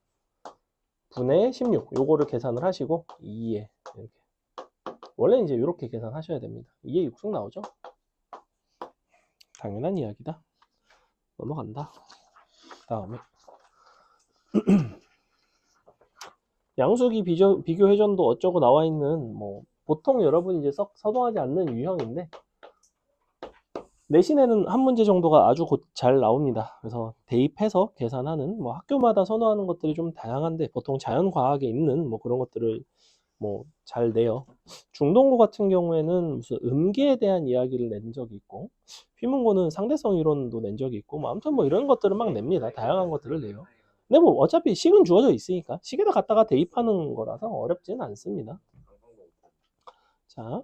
분의 16 요거를 계산을 하시고 2에 이렇게. 원래 이제 이렇게 계산하셔야 됩니다. 2에 6승 나오죠? 당연한 이야기다. 넘어간다. 그 다음에 양수기 비교 회전도 어쩌고 나와 있는 뭐 보통 여러분이 이제 썩 서동하지 않는 유형인데 내신에는 한 문제 정도가 아주 곧 잘 나옵니다. 그래서 대입해서 계산하는 뭐 학교마다 선호하는 것들이 좀 다양한데 보통 자연과학에 있는 뭐 그런 것들을 뭐 잘 내요. 중동고 같은 경우에는 무슨 음계에 대한 이야기를 낸 적이 있고 휘문고는 상대성 이론도 낸 적이 있고 뭐 아무튼 뭐 이런 것들을 막 냅니다. 다양한 것들을 내요. 근데 뭐 어차피 식은 주어져 있으니까 식에다 갖다가 대입하는 거라서 어렵지는 않습니다. 자,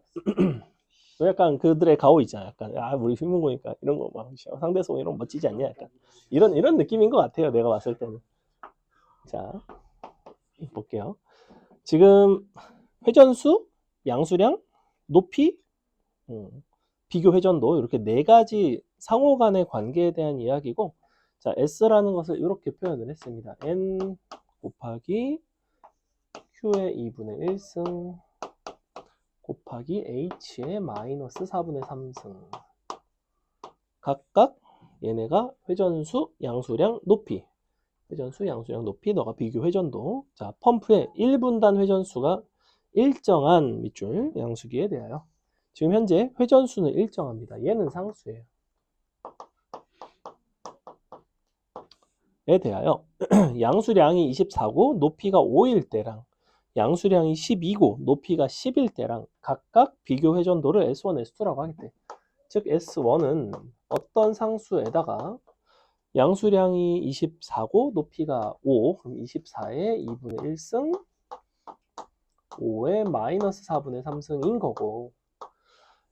약간 그들의 가오 있잖아. 약간 우리 휘문고니까 이런 거 막 상대성 이런 거 멋지지 않냐? 약간 이런 느낌인 것 같아요. 내가 봤을 때는. 자, 볼게요. 지금 회전수, 양수량, 높이, 비교 회전도 이렇게 4가지 상호 간의 관계에 대한 이야기고, 자, S라는 것을 이렇게 표현을 했습니다. N 곱하기 Q의 2분의 1승 곱하기 H의 마이너스 4분의 3승. 각각 얘네가 회전수, 양수량, 높이. 회전수, 양수량, 높이, 너가 비교 회전도. 자, 펌프의 1분단 회전수가 일정한 밑줄 양수기에 대하여 지금 현재 회전수는 일정합니다. 얘는 상수예요. 에 대하여 양수량이 24고 높이가 5일 때랑 양수량이 12고 높이가 10일 때랑 각각 비교 회전도를 S1, S2라고 하겠대. 즉 S1은 어떤 상수에다가 양수량이 24고 높이가 5, 그럼 24의 2분의 1승 5의 마이너스 4분의 3승인 거고,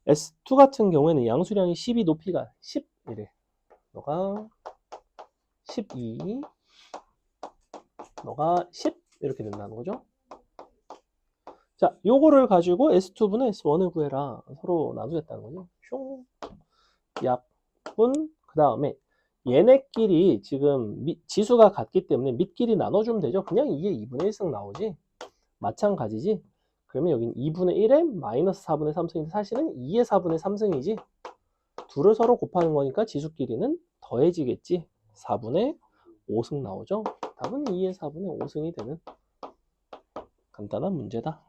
S2 같은 경우에는 양수량이 12, 높이가 10이래. 너가 12, 너가 10 이렇게 된다는 거죠. 자, 요거를 가지고 S2분의 S1을 구해라. 서로 나누겠다는 거죠. 슝, 약분, 그 다음에 얘네끼리 지금 지수가 같기 때문에 밑끼리 나눠주면 되죠. 그냥 이게 2분의 1승 나오지. 마찬가지지. 그러면 여긴 2분의 1에 마이너스 4분의 3승인데 사실은 2의 4분의 3승이지. 둘을 서로 곱하는 거니까 지수끼리는 더해지겠지. 4분의 5승 나오죠. 답은 2의 4분의 5승이 되는 간단한 문제다.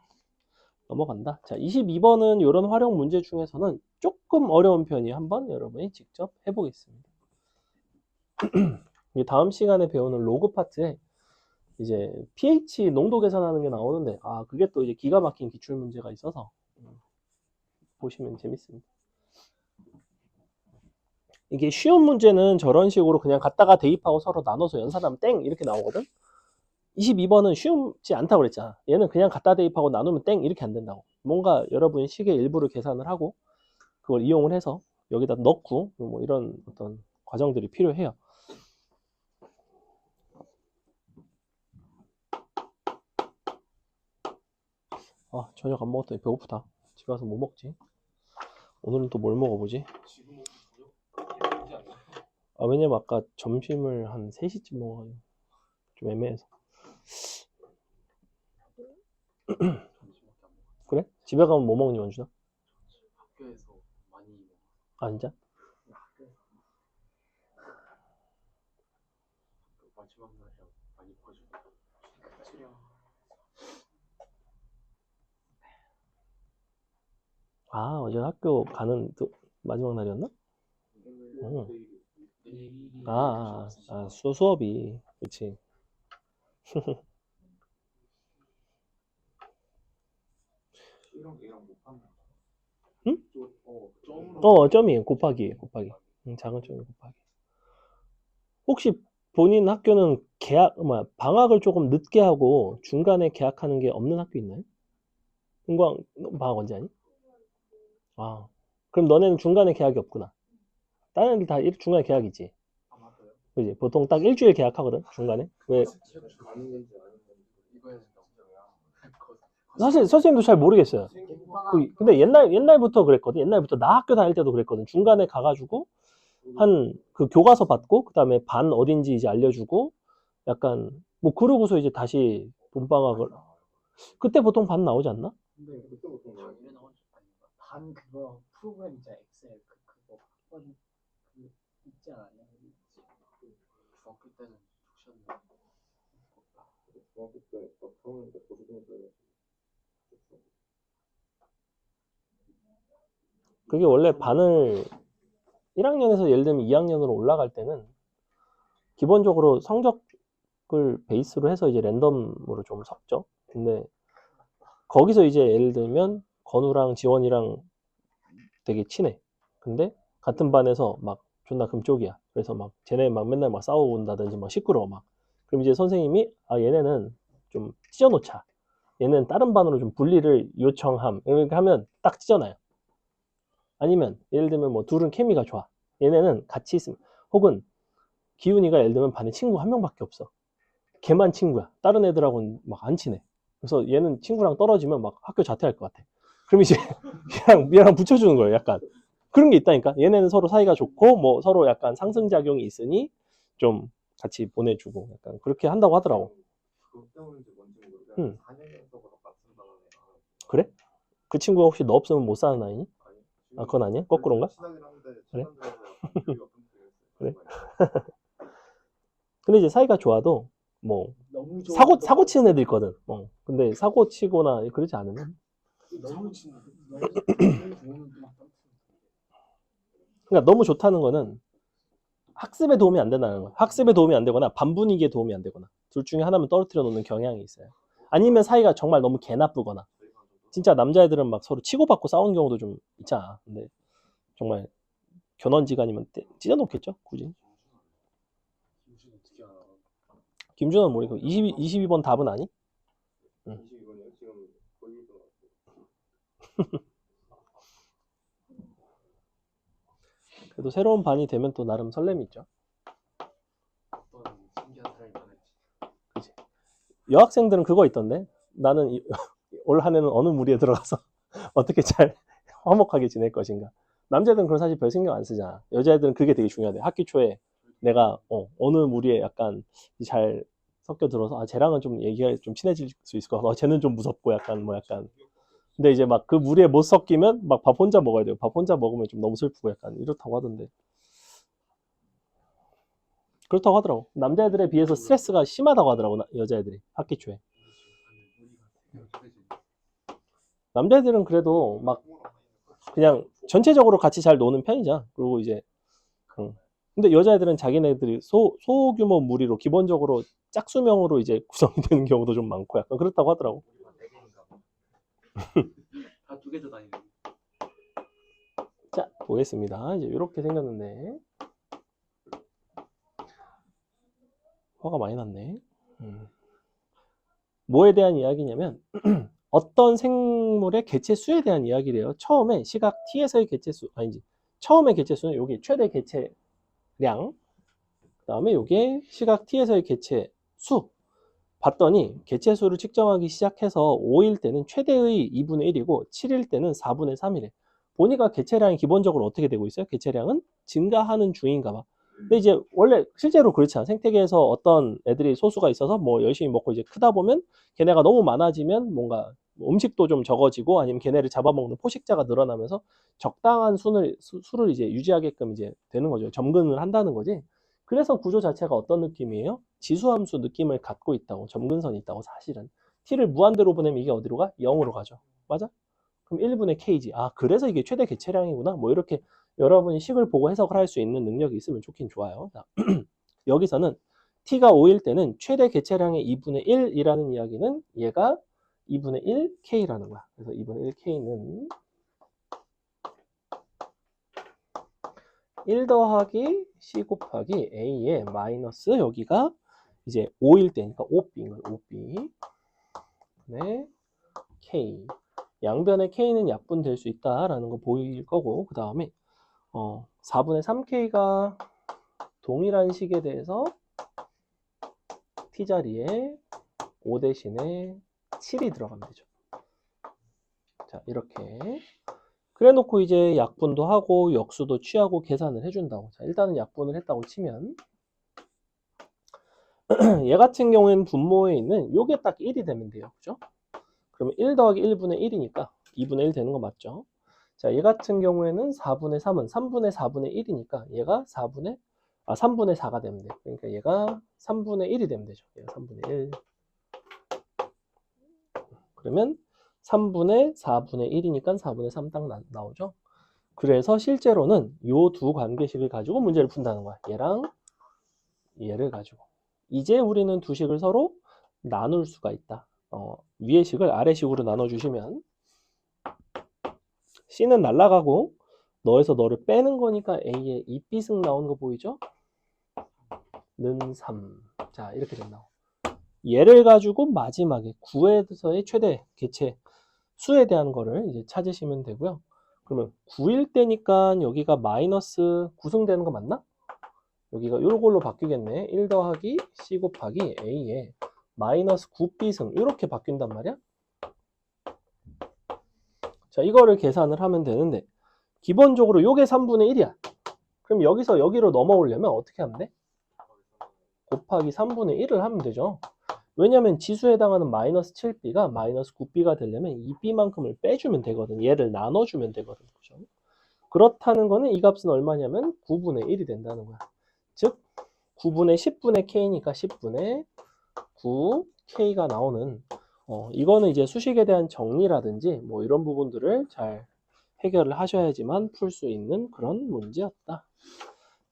넘어간다. 자, 22번은 이런 활용 문제 중에서는 조금 어려운 편이 한번 여러분이 직접 해보겠습니다. 다음 시간에 배우는 로그 파트에 이제 pH 농도 계산하는 게 나오는데 그게 또 이제 기가 막힌 기출 문제가 있어서 보시면 재밌습니다. 이게 쉬운 문제는 저런 식으로 그냥 갖다가 대입하고 서로 나눠서 연산하면 땡 이렇게 나오거든. 22번은 쉽지 않다고 그랬잖아. 얘는 그냥 갖다 대입하고 나누면 땡 이렇게 안 된다고. 뭔가 여러분이 식의 일부를 계산을 하고 그걸 이용을 해서 여기다 넣고 뭐 이런 어떤 과정들이 필요해요. 저녁 안 먹었더니 배고프다. 집에 가서 뭐 먹지? 오늘은 또 뭘 먹어보지? 왜냐면 아까 점심을 한 3시쯤 먹어가지고 좀 애매해서. 그래? 집에 가면 뭐 먹니, 원준아? 학교에서 많이 먹어. 아, 진짜? 마지막 날이라 많이 퍼주고. 수령. 아, 어제 학교 가는 마지막 날이었나? 응. 내일이 수업이. 그치. A랑 못 판다. 응? 점으로. 점이 곱하기. 응, 작은 점이 곱하기. 혹시 본인 학교는 방학을 조금 늦게 하고 중간에 개학하는 게 없는 학교 있나요? 은광, 방학 언제 하니? 아, 그럼 너네는 중간에 개학이 없구나. 다른 애들 다 중간에 개학이지. 아 맞아요. 그지? 보통 딱 일주일 개학하거든, 중간에. 왜? 이거야 진짜. 사실 선생님도 잘 모르겠어요. 근데 옛날부터 그랬거든. 옛날부터 나 학교 다닐 때도 그랬거든. 중간에 가가지고 한 그 교과서 받고 그다음에 반 어딘지 이제 알려주고 약간 뭐 그러고서 이제 다시 본방학을 그때 보통 반 나오지 않나? 근데 그때 보통 당일에 나온 적 아닌가? 반 그거 프로그램 있잖아 엑셀 그거 학번 그 있지 않았냐? 중학교 때는 주셨는데. 중학교 때 처음에 고등학교 때 그게 원래 반을 1학년에서 예를 들면 2학년으로 올라갈 때는 기본적으로 성적을 베이스로 해서 이제 랜덤으로 좀 섞죠. 근데 거기서 이제 예를 들면 건우랑 지원이랑 되게 친해. 근데 같은 반에서 막 존나 금쪽이야. 그래서 막 쟤네 막 맨날 막 싸우고 온다든지 막 시끄러워 막. 그럼 이제 선생님이 얘네는 좀 찢어놓자. 얘는 다른 반으로 좀 분리를 요청함. 이렇게 하면 딱 찢어놔요. 아니면 예를 들면 뭐 둘은 케미가 좋아. 얘네는 같이 있으면 혹은 기훈이가 예를 들면 반에 친구 한 명밖에 없어. 걔만 친구야. 다른 애들하고는 막 안 친해. 그래서 얘는 친구랑 떨어지면 막 학교 자퇴할 것 같아. 그럼 이제 얘랑 붙여주는 거예요. 약간 그런 게 있다니까. 얘네는 서로 사이가 좋고 뭐 서로 약간 상승작용이 있으니 좀 같이 보내주고 약간 그렇게 한다고 하더라고. 그것 때문인지 뭔지 모르겠는데 응. 4년 연속으로 같은 반에 그래? 그 친구가 혹시 너 없으면 못 사는 아이니? 아, 그건 아니야? 거꾸로인가? 친하긴 한데 그래? 친한 데서 약간 비교가 그래? 끊기겠어요. 근데 이제 사이가 좋아도 뭐 너무 사고 치는 애들 있거든. 근데 사고 치거나 그러지 않으면 너무 좋으면 또 그러니까 너무 좋다는 거는 학습에 도움이 안 된다는 거야. 학습에 도움이 안 되거나 반 분위기에 도움이 안 되거나 둘 중에 하나면 떨어뜨려 놓는 경향이 있어요. 아니면 사이가 정말 너무 개 나쁘거나 진짜 남자애들은 막 서로 치고받고 싸우는 경우도 좀 있잖아. 근데 정말 견원지간이면 찢어놓겠죠, 굳이. 김신 어떻게 알아? 김준호는 모르고 22번 답은 아니? 응. 22번이요? 지금 거의 그래도 새로운 반이 되면 또 나름 설렘이 있죠. 어떤 신기한 사람이 많을지. 그치. 여학생들은 그거 있던데. 나는 올 한 해는 어느 무리에 들어가서 어떻게 잘 화목하게 지낼 것인가. 남자들은 그런 사실 별 신경 안 쓰잖아. 여자애들은 그게 되게 중요하대. 학기 초에 내가 어느 무리에 약간 잘 섞여 들어서 쟤랑은 좀 얘기가 좀 친해질 수 있을 것 같아. 쟤는 좀 무섭고 약간 뭐 약간. 근데 이제 막 그 무리에 못 섞이면 막 밥 혼자 먹어야 돼요. 밥 혼자 먹으면 좀 너무 슬프고 약간 이렇다고 하던데. 그렇다고 하더라고. 남자애들에 비해서 스트레스가 심하다고 하더라고. 여자애들이 학기 초에. 남자애들은 그래도 막 그냥 전체적으로 같이 잘 노는 편이잖아. 그리고 이제 근데 여자애들은 자기네들이 소규모 무리로 기본적으로 짝수명으로 이제 구성이 되는 경우도 좀 많고 약간 그렇다고 하더라고. 다 쪼개져 다니는. 자, 보겠습니다. 이제 이렇게 생겼는데 화가 많이 났네. 뭐에 대한 이야기냐면 어떤 생물의 개체수에 대한 이야기래요. 처음에 시각 t에서의 개체수 아니지. 처음에 개체수는 여기 최대 개체량. 그 다음에 이게 시각 t에서의 개체수. 봤더니 개체수를 측정하기 시작해서 5일 때는 최대의 2분의 1이고 7일 때는 4분의 3이래. 보니까 개체량이 기본적으로 어떻게 되고 있어요? 개체량은 증가하는 중인가 봐. 근데 이제 원래 실제로 그렇지 않아. 생태계에서 어떤 애들이 소수가 있어서 뭐 열심히 먹고 이제 크다 보면 걔네가 너무 많아지면 뭔가 음식도 좀 적어지고 아니면 걔네를 잡아먹는 포식자가 늘어나면서 적당한 수를 이제 유지하게끔 이제 되는 거죠. 점근을 한다는 거지. 그래서 구조 자체가 어떤 느낌이에요? 지수함수 느낌을 갖고 있다고. 점근선이 있다고 사실은. t를 무한대로 보내면 이게 어디로 가? 0으로 가죠. 맞아? 그럼 1분의 k지. 아, 그래서 이게 최대 개체량이구나. 뭐 이렇게 여러분이 식을 보고 해석을 할 수 있는 능력이 있으면 좋긴 좋아요. 자, 여기서는 t가 5일 때는 최대 개체량의 2분의 1이라는 이야기는 얘가 2분의 1k라는 거야. 그래서 2분의 1k는 1 더하기 c 곱하기 a의 마이너스 여기가 이제 5일 때니까 5b인 거야. 5b 네 k 양변의 k는 약분될 수 있다라는 거 보일 거고 그 다음에 4분의 3k가 동일한 식에 대해서 t자리에 5 대신에 7이 들어가면 되죠. 자, 이렇게 그래 놓고 이제 약분도 하고 역수도 취하고 계산을 해준다고. 자, 일단은 약분을 했다고 치면 얘 같은 경우에는 분모에 있는 요게 딱 1이 되면 돼요. 그죠? 그러면 1 더하기 1분의 1이니까 2분의 1 되는 거 맞죠? 자, 얘 같은 경우에는 4분의 3은 3분의 4분의 1이니까 얘가 3분의 4가 되면 돼요. 그러니까 얘가 3분의 1이 되면 되죠. 얘가 3분의 1. 그러면 3분의 4분의 1이니까 4분의 3 딱 나오죠. 그래서 실제로는 요 두 관계식을 가지고 문제를 푼다는 거야. 얘랑 얘를 가지고. 이제 우리는 두 식을 서로 나눌 수가 있다. 위의 식을 아래 식으로 나눠주시면 C는 날라가고 너에서 너를 빼는 거니까 A에 2B승 나오는 거 보이죠? 는 3. 자, 이렇게 된다. 얘를 가지고 마지막에 9에서의 최대 개체 수에 대한 거를 이제 찾으시면 되고요. 그러면 9일 때니까 여기가 마이너스 9승 되는 거 맞나? 여기가 요걸로 바뀌겠네. 1 더하기 C 곱하기 A에 마이너스 9B승 이렇게 바뀐단 말이야. 자, 이거를 계산을 하면 되는데 기본적으로 요게 3분의 1이야. 그럼 여기서 여기로 넘어오려면 어떻게 하면 돼? 곱하기 3분의 1을 하면 되죠. 왜냐면 지수에 해당하는 마이너스 7b가 마이너스 9b가 되려면 이 b만큼을 빼주면 되거든. 얘를 나눠주면 되거든. 그죠? 그렇다는 거는 이 값은 얼마냐면 9분의 1이 된다는 거야. 즉 9분의 10분의 k니까 10분의 9k가 나오는 이거는 이제 수식에 대한 정리라든지 뭐 이런 부분들을 잘 해결을 하셔야지만 풀 수 있는 그런 문제였다.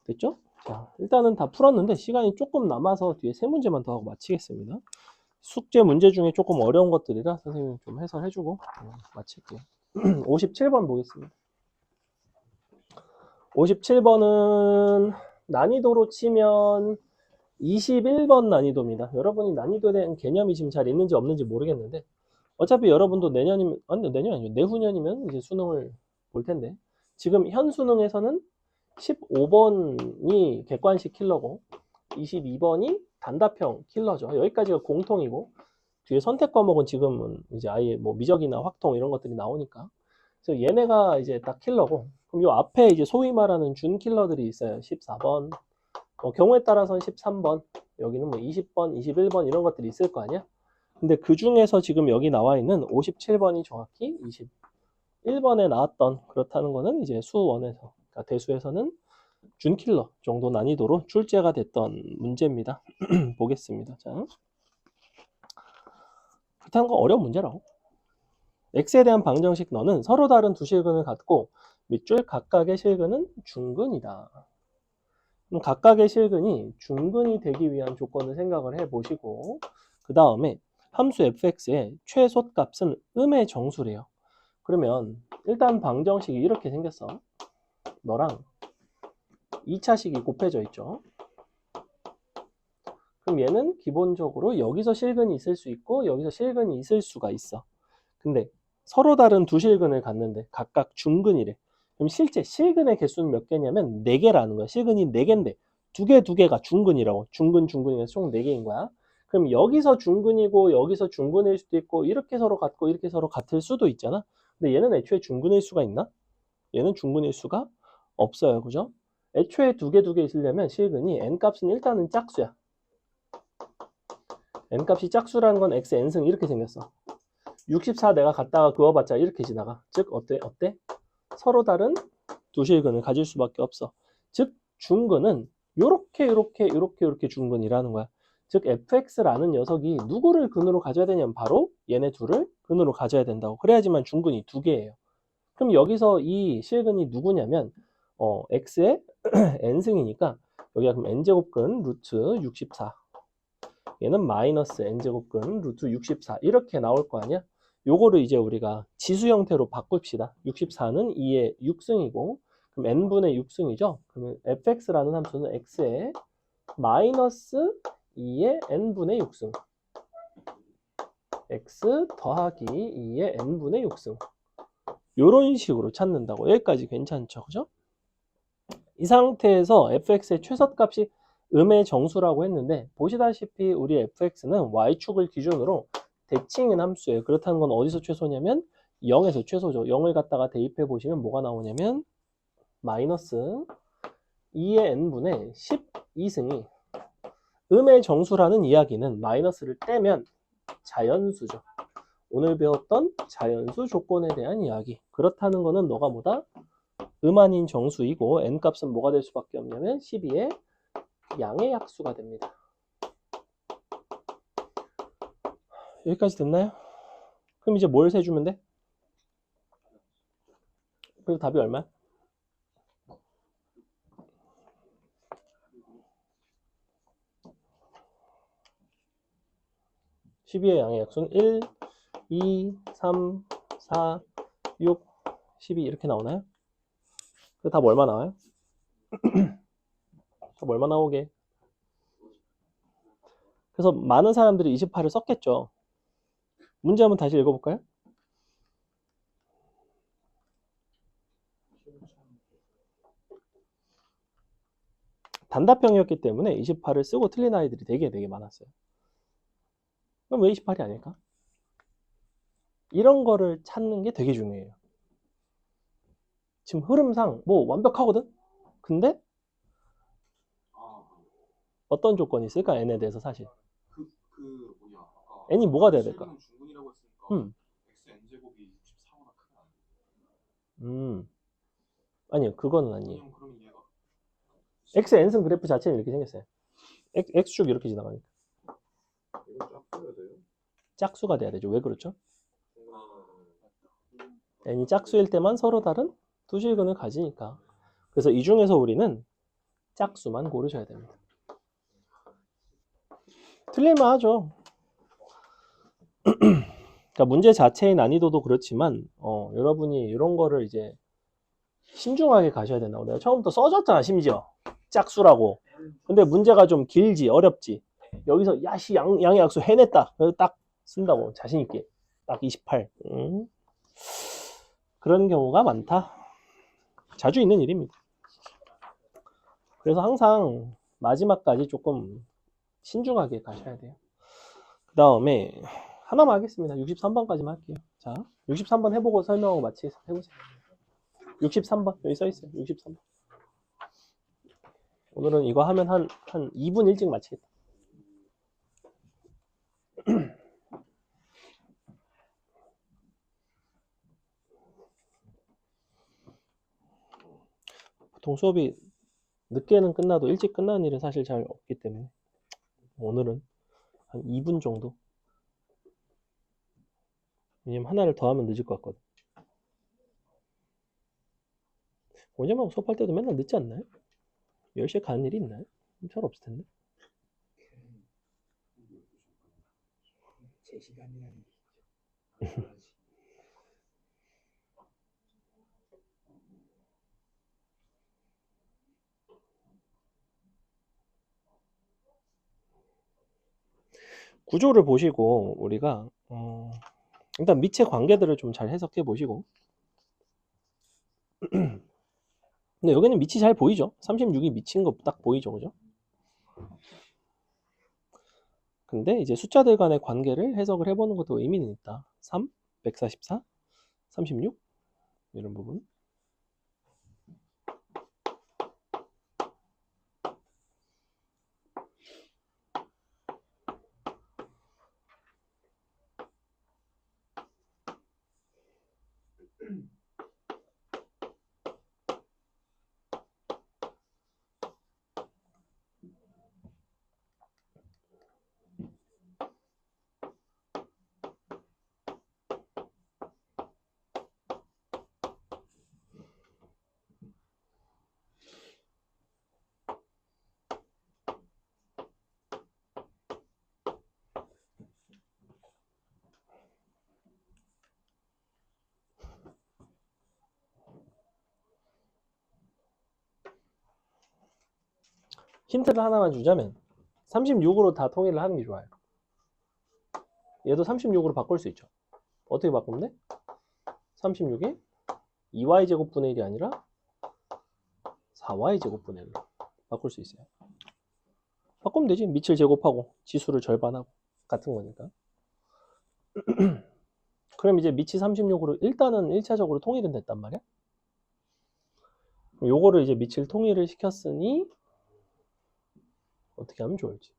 됐죠? 자, 일단은 다 풀었는데 시간이 조금 남아서 뒤에 세 문제만 더 하고 마치겠습니다. 숙제 문제 중에 조금 어려운 것들이라 선생님이 좀 해설해주고 마칠게요. 57번 보겠습니다. 57번은 난이도로 치면 21번 난이도입니다. 여러분이 난이도에 대한 개념이 지금 잘 있는지 없는지 모르겠는데 어차피 여러분도 내년이면 내년이 아니죠. 내후년이면 이제 수능을 볼 텐데 지금 현 수능에서는 15번이 객관식 킬러고 22번이 단답형 킬러죠. 여기까지가 공통이고 뒤에 선택 과목은 지금은 이제 아예 뭐 미적이나 확통 이런 것들이 나오니까 그래서 얘네가 이제 딱 킬러고 그럼 요 앞에 이제 소위 말하는 준 킬러들이 있어요. 14번 경우에 따라서는 13번 여기는 뭐 20번 21번 이런 것들이 있을 거 아니야. 근데 그 중에서 지금 여기 나와 있는 57번이 정확히 21번에 나왔던 그렇다는 거는 이제 수원에서 그러니까 대수에서는 준킬러 정도 난이도로 출제가 됐던 문제입니다. 보겠습니다. 자, 그렇다는 건 어려운 문제라고. x에 대한 방정식 너는 서로 다른 두 실근을 갖고 밑줄 각각의 실근은 중근이다. 그럼 각각의 실근이 중근이 되기 위한 조건을 생각을 해보시고 그 다음에 함수 fx의 최소값은 음의 정수래요. 그러면 일단 방정식이 이렇게 생겼어. 너랑 2차식이 곱해져 있죠. 그럼 얘는 기본적으로 여기서 실근이 있을 수 있고 여기서 실근이 있을 수가 있어. 근데 서로 다른 두 실근을 갖는데 각각 중근이래. 그럼 실제 실근의 개수는 몇 개냐면 4개라는 거야. 실근이 4개인데 두 개가 중근이라고. 중근이라서 총 4개인 거야. 그럼 여기서 중근이고 여기서 중근일 수도 있고 이렇게 서로 같고 이렇게 서로 같을 수도 있잖아. 근데 얘는 애초에 중근일 수가 있나? 얘는 중근일 수가 없어요. 그죠? 애초에 두 개 있으려면 실근이 n값은 일단은 짝수야. n값이 짝수라는 건 x n승 이렇게 생겼어. 64 내가 갖다가 그어봤자 이렇게 지나가. 즉 어때? 서로 다른 두 실근을 가질 수밖에 없어. 즉 중근은 요렇게 중근이라는 거야. 즉 fx라는 녀석이 누구를 근으로 가져야 되냐면 바로 얘네 둘을 근으로 가져야 된다고. 그래야지만 중근이 두 개예요. 그럼 여기서 이 실근이 누구냐면 x의 n승이니까 여기가 그럼 n제곱근 루트 64, 얘는 마이너스 n제곱근 루트 64 이렇게 나올 거 아니야. 요거를 이제 우리가 지수 형태로 바꿉시다. 64는 2의 6승이고 그럼 n분의 6승이죠. 그러면 fx라는 함수는 x의 마이너스 2의 n분의 6승, x 더하기 2의 n분의 6승, 요런 식으로 찾는다고. 여기까지 괜찮죠, 그죠? 이 상태에서 fx의 최소값이 음의 정수라고 했는데 보시다시피 우리 fx는 y축을 기준으로 대칭인 함수예요. 그렇다는 건 어디서 최소냐면 0에서 최소죠. 0을 갖다가 대입해 보시면 뭐가 나오냐면 마이너스 2의 n분의 12승이 음의 정수라는 이야기는 마이너스를 떼면 자연수죠. 오늘 배웠던 자연수 조건에 대한 이야기. 그렇다는 거는 너가 뭐다? 음 아닌 정수이고 n값은 뭐가 될 수밖에 없냐면 12의 양의 약수가 됩니다. 여기까지 됐나요? 그럼 이제 뭘 세주면 돼? 그리고 답이 얼마야? 12의 양의 약수는 1, 2, 3, 4, 6, 12 이렇게 나오나요? 그 답 얼마 나와요? 답 얼마 나오게? 그래서 많은 사람들이 28을 썼겠죠. 문제 한번 다시 읽어볼까요? 단답형이었기 때문에 28을 쓰고 틀린 아이들이 되게 많았어요. 그럼 왜 28이 아닐까? 이런 거를 찾는 게 되게 중요해요. 지금 흐름상 뭐 완벽하거든? 근데 어떤 조건이 있을까? n에 대해서 사실. n이 뭐가 돼야 될까? 아니요, 그거는 아니에요. x n승 그래프 자체는 이렇게 생겼어요. x축 이렇게 지나가니까. 짝수가 돼야 되죠. 왜 그렇죠? n이 짝수일 때만 서로 다른 두 실근을 가지니까. 그래서 이 중에서 우리는 짝수만 고르셔야 됩니다. 틀릴만 하죠. 그러니까 문제 자체의 난이도도 그렇지만 여러분이 이런 거를 이제 신중하게 가셔야 된다고. 내가 처음부터 써줬잖아, 심지어 짝수라고. 근데 문제가 좀 길지, 어렵지. 여기서 야시 양의 약수 해냈다. 그래서 딱 쓴다고, 자신 있게. 딱 28. 그런 경우가 많다. 자주 있는 일입니다. 그래서 항상 마지막까지 조금 신중하게 가셔야 돼요. 그 다음에 하나만 하겠습니다. 63번까지만 할게요. 자, 63번 해보고 설명하고 해보세요. 63번 여기 써있어요. 63번. 오늘은 이거 하면 한 2분 일찍 마치겠다. 보통 수업이 늦게는 끝나도 일찍 끝나는 일은 사실 잘 없기 때문에 오늘은 한 2분 정도. 왜냐면 하나를 더 하면 늦을 것 같거든. 원장하고 수업할 때도 맨날 늦지 않나요? 10시에 가는 일이 있나요? 잘 없을 텐데. 제 시간이라는 구조를 보시고 우리가 일단 밑의 관계들을 좀 잘 해석해 보시고 근데 여기는 밑이 잘 보이죠? 36이 미친 거 딱 보이죠, 그죠? 근데 이제 숫자들 간의 관계를 해석을 해보는 것도 의미는 있다. 3, 144, 36 이런 부분. 힌트를 하나만 주자면 36으로 다 통일을 하는 게 좋아요. 얘도 36으로 바꿀 수 있죠. 어떻게 바꾸면 돼? 36에 2y제곱분의 1이 아니라 4y제곱분의 1로 바꿀 수 있어요. 바꾸면 되지. 밑을 제곱하고 지수를 절반하고 같은 거니까. 그럼 이제 밑이 36으로 일단은 1차적으로 통일은 됐단 말이야. 요거를 이제 밑을 통일을 시켰으니 어떻게 하면 좋을지.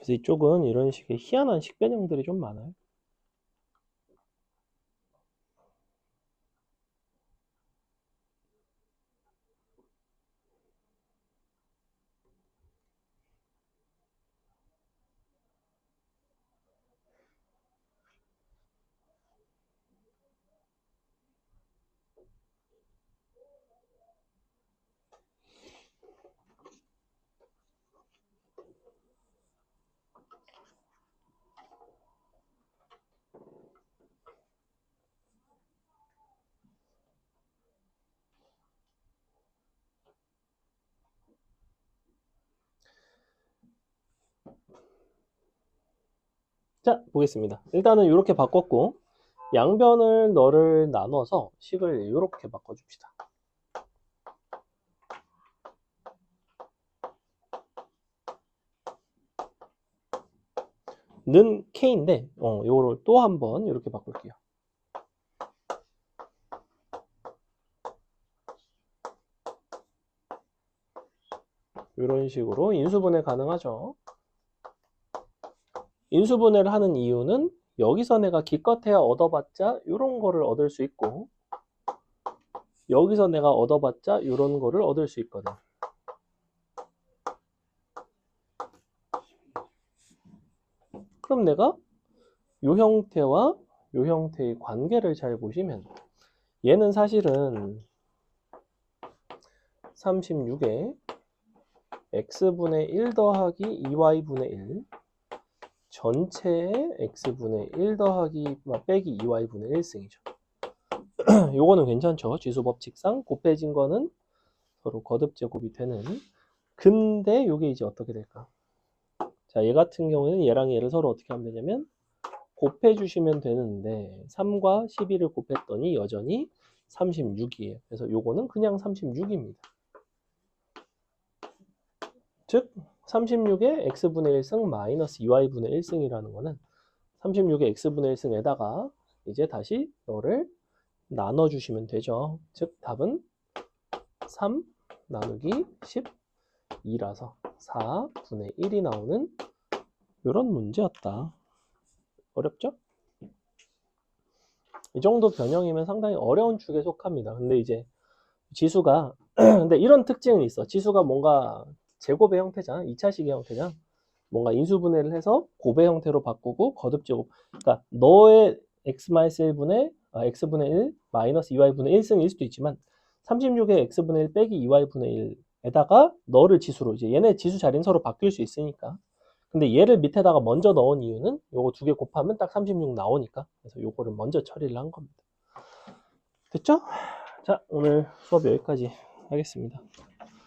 그래서 이쪽은 이런 식의 희한한 식변형들이 좀 많아요. 자, 보겠습니다. 일단은 이렇게 바꿨고 양변을 너를 나눠서 식을 이렇게 바꿔줍시다. 는 k인데 요거를 또 한번 이렇게 바꿀게요. 이런 식으로 인수분해 가능하죠. 인수분해를 하는 이유는 여기서 내가 기껏해야 얻어봤자 이런 거를 얻을 수 있고 여기서 내가 얻어봤자 이런 거를 얻을 수 있거든. 그럼 내가 이 형태와 이 형태의 관계를 잘 보시면 얘는 사실은 36에 x분의 1 더하기 2y분의 1 전체의 x분의 1 더하기 빼기 2y분의 1승이죠. 요거는 괜찮죠. 지수법칙상 곱해진 거는 서로 거듭제곱이 되는. 근데 요게 이제 어떻게 될까? 자, 얘 같은 경우에는 얘랑 얘를 서로 어떻게 하면 되냐면 곱해주시면 되는데 3과 12를 곱했더니 여전히 36이에요. 그래서 요거는 그냥 36입니다. 즉 36의 x분의 1승 마이너스 2y분의 1승이라는 거는 36의 x분의 1승에다가 이제 다시 너를 나눠주시면 되죠. 즉 답은 3 나누기 12라서 4분의 1이 나오는 이런 문제였다. 어렵죠? 이 정도 변형이면 상당히 어려운 축에 속합니다. 근데 이제 지수가 근데 이런 특징은 있어. 지수가 뭔가 제곱의 형태잖아. 2차식의 형태잖아. 뭔가 인수분해를 해서 곱의 형태로 바꾸고 거듭제곱. 그러니까 너의 x-1분의 x분의 1 마이너스 2y분의 1승일 수도 있지만 36의 x분의 1 빼기 2y분의 1에다가 너를 지수로 이제 얘네 지수 자리는 서로 바뀔 수 있으니까. 근데 얘를 밑에다가 먼저 넣은 이유는 요거 두 개 곱하면 딱 36 나오니까. 그래서 요거를 먼저 처리를 한 겁니다. 됐죠? 자, 오늘 수업 여기까지 하겠습니다.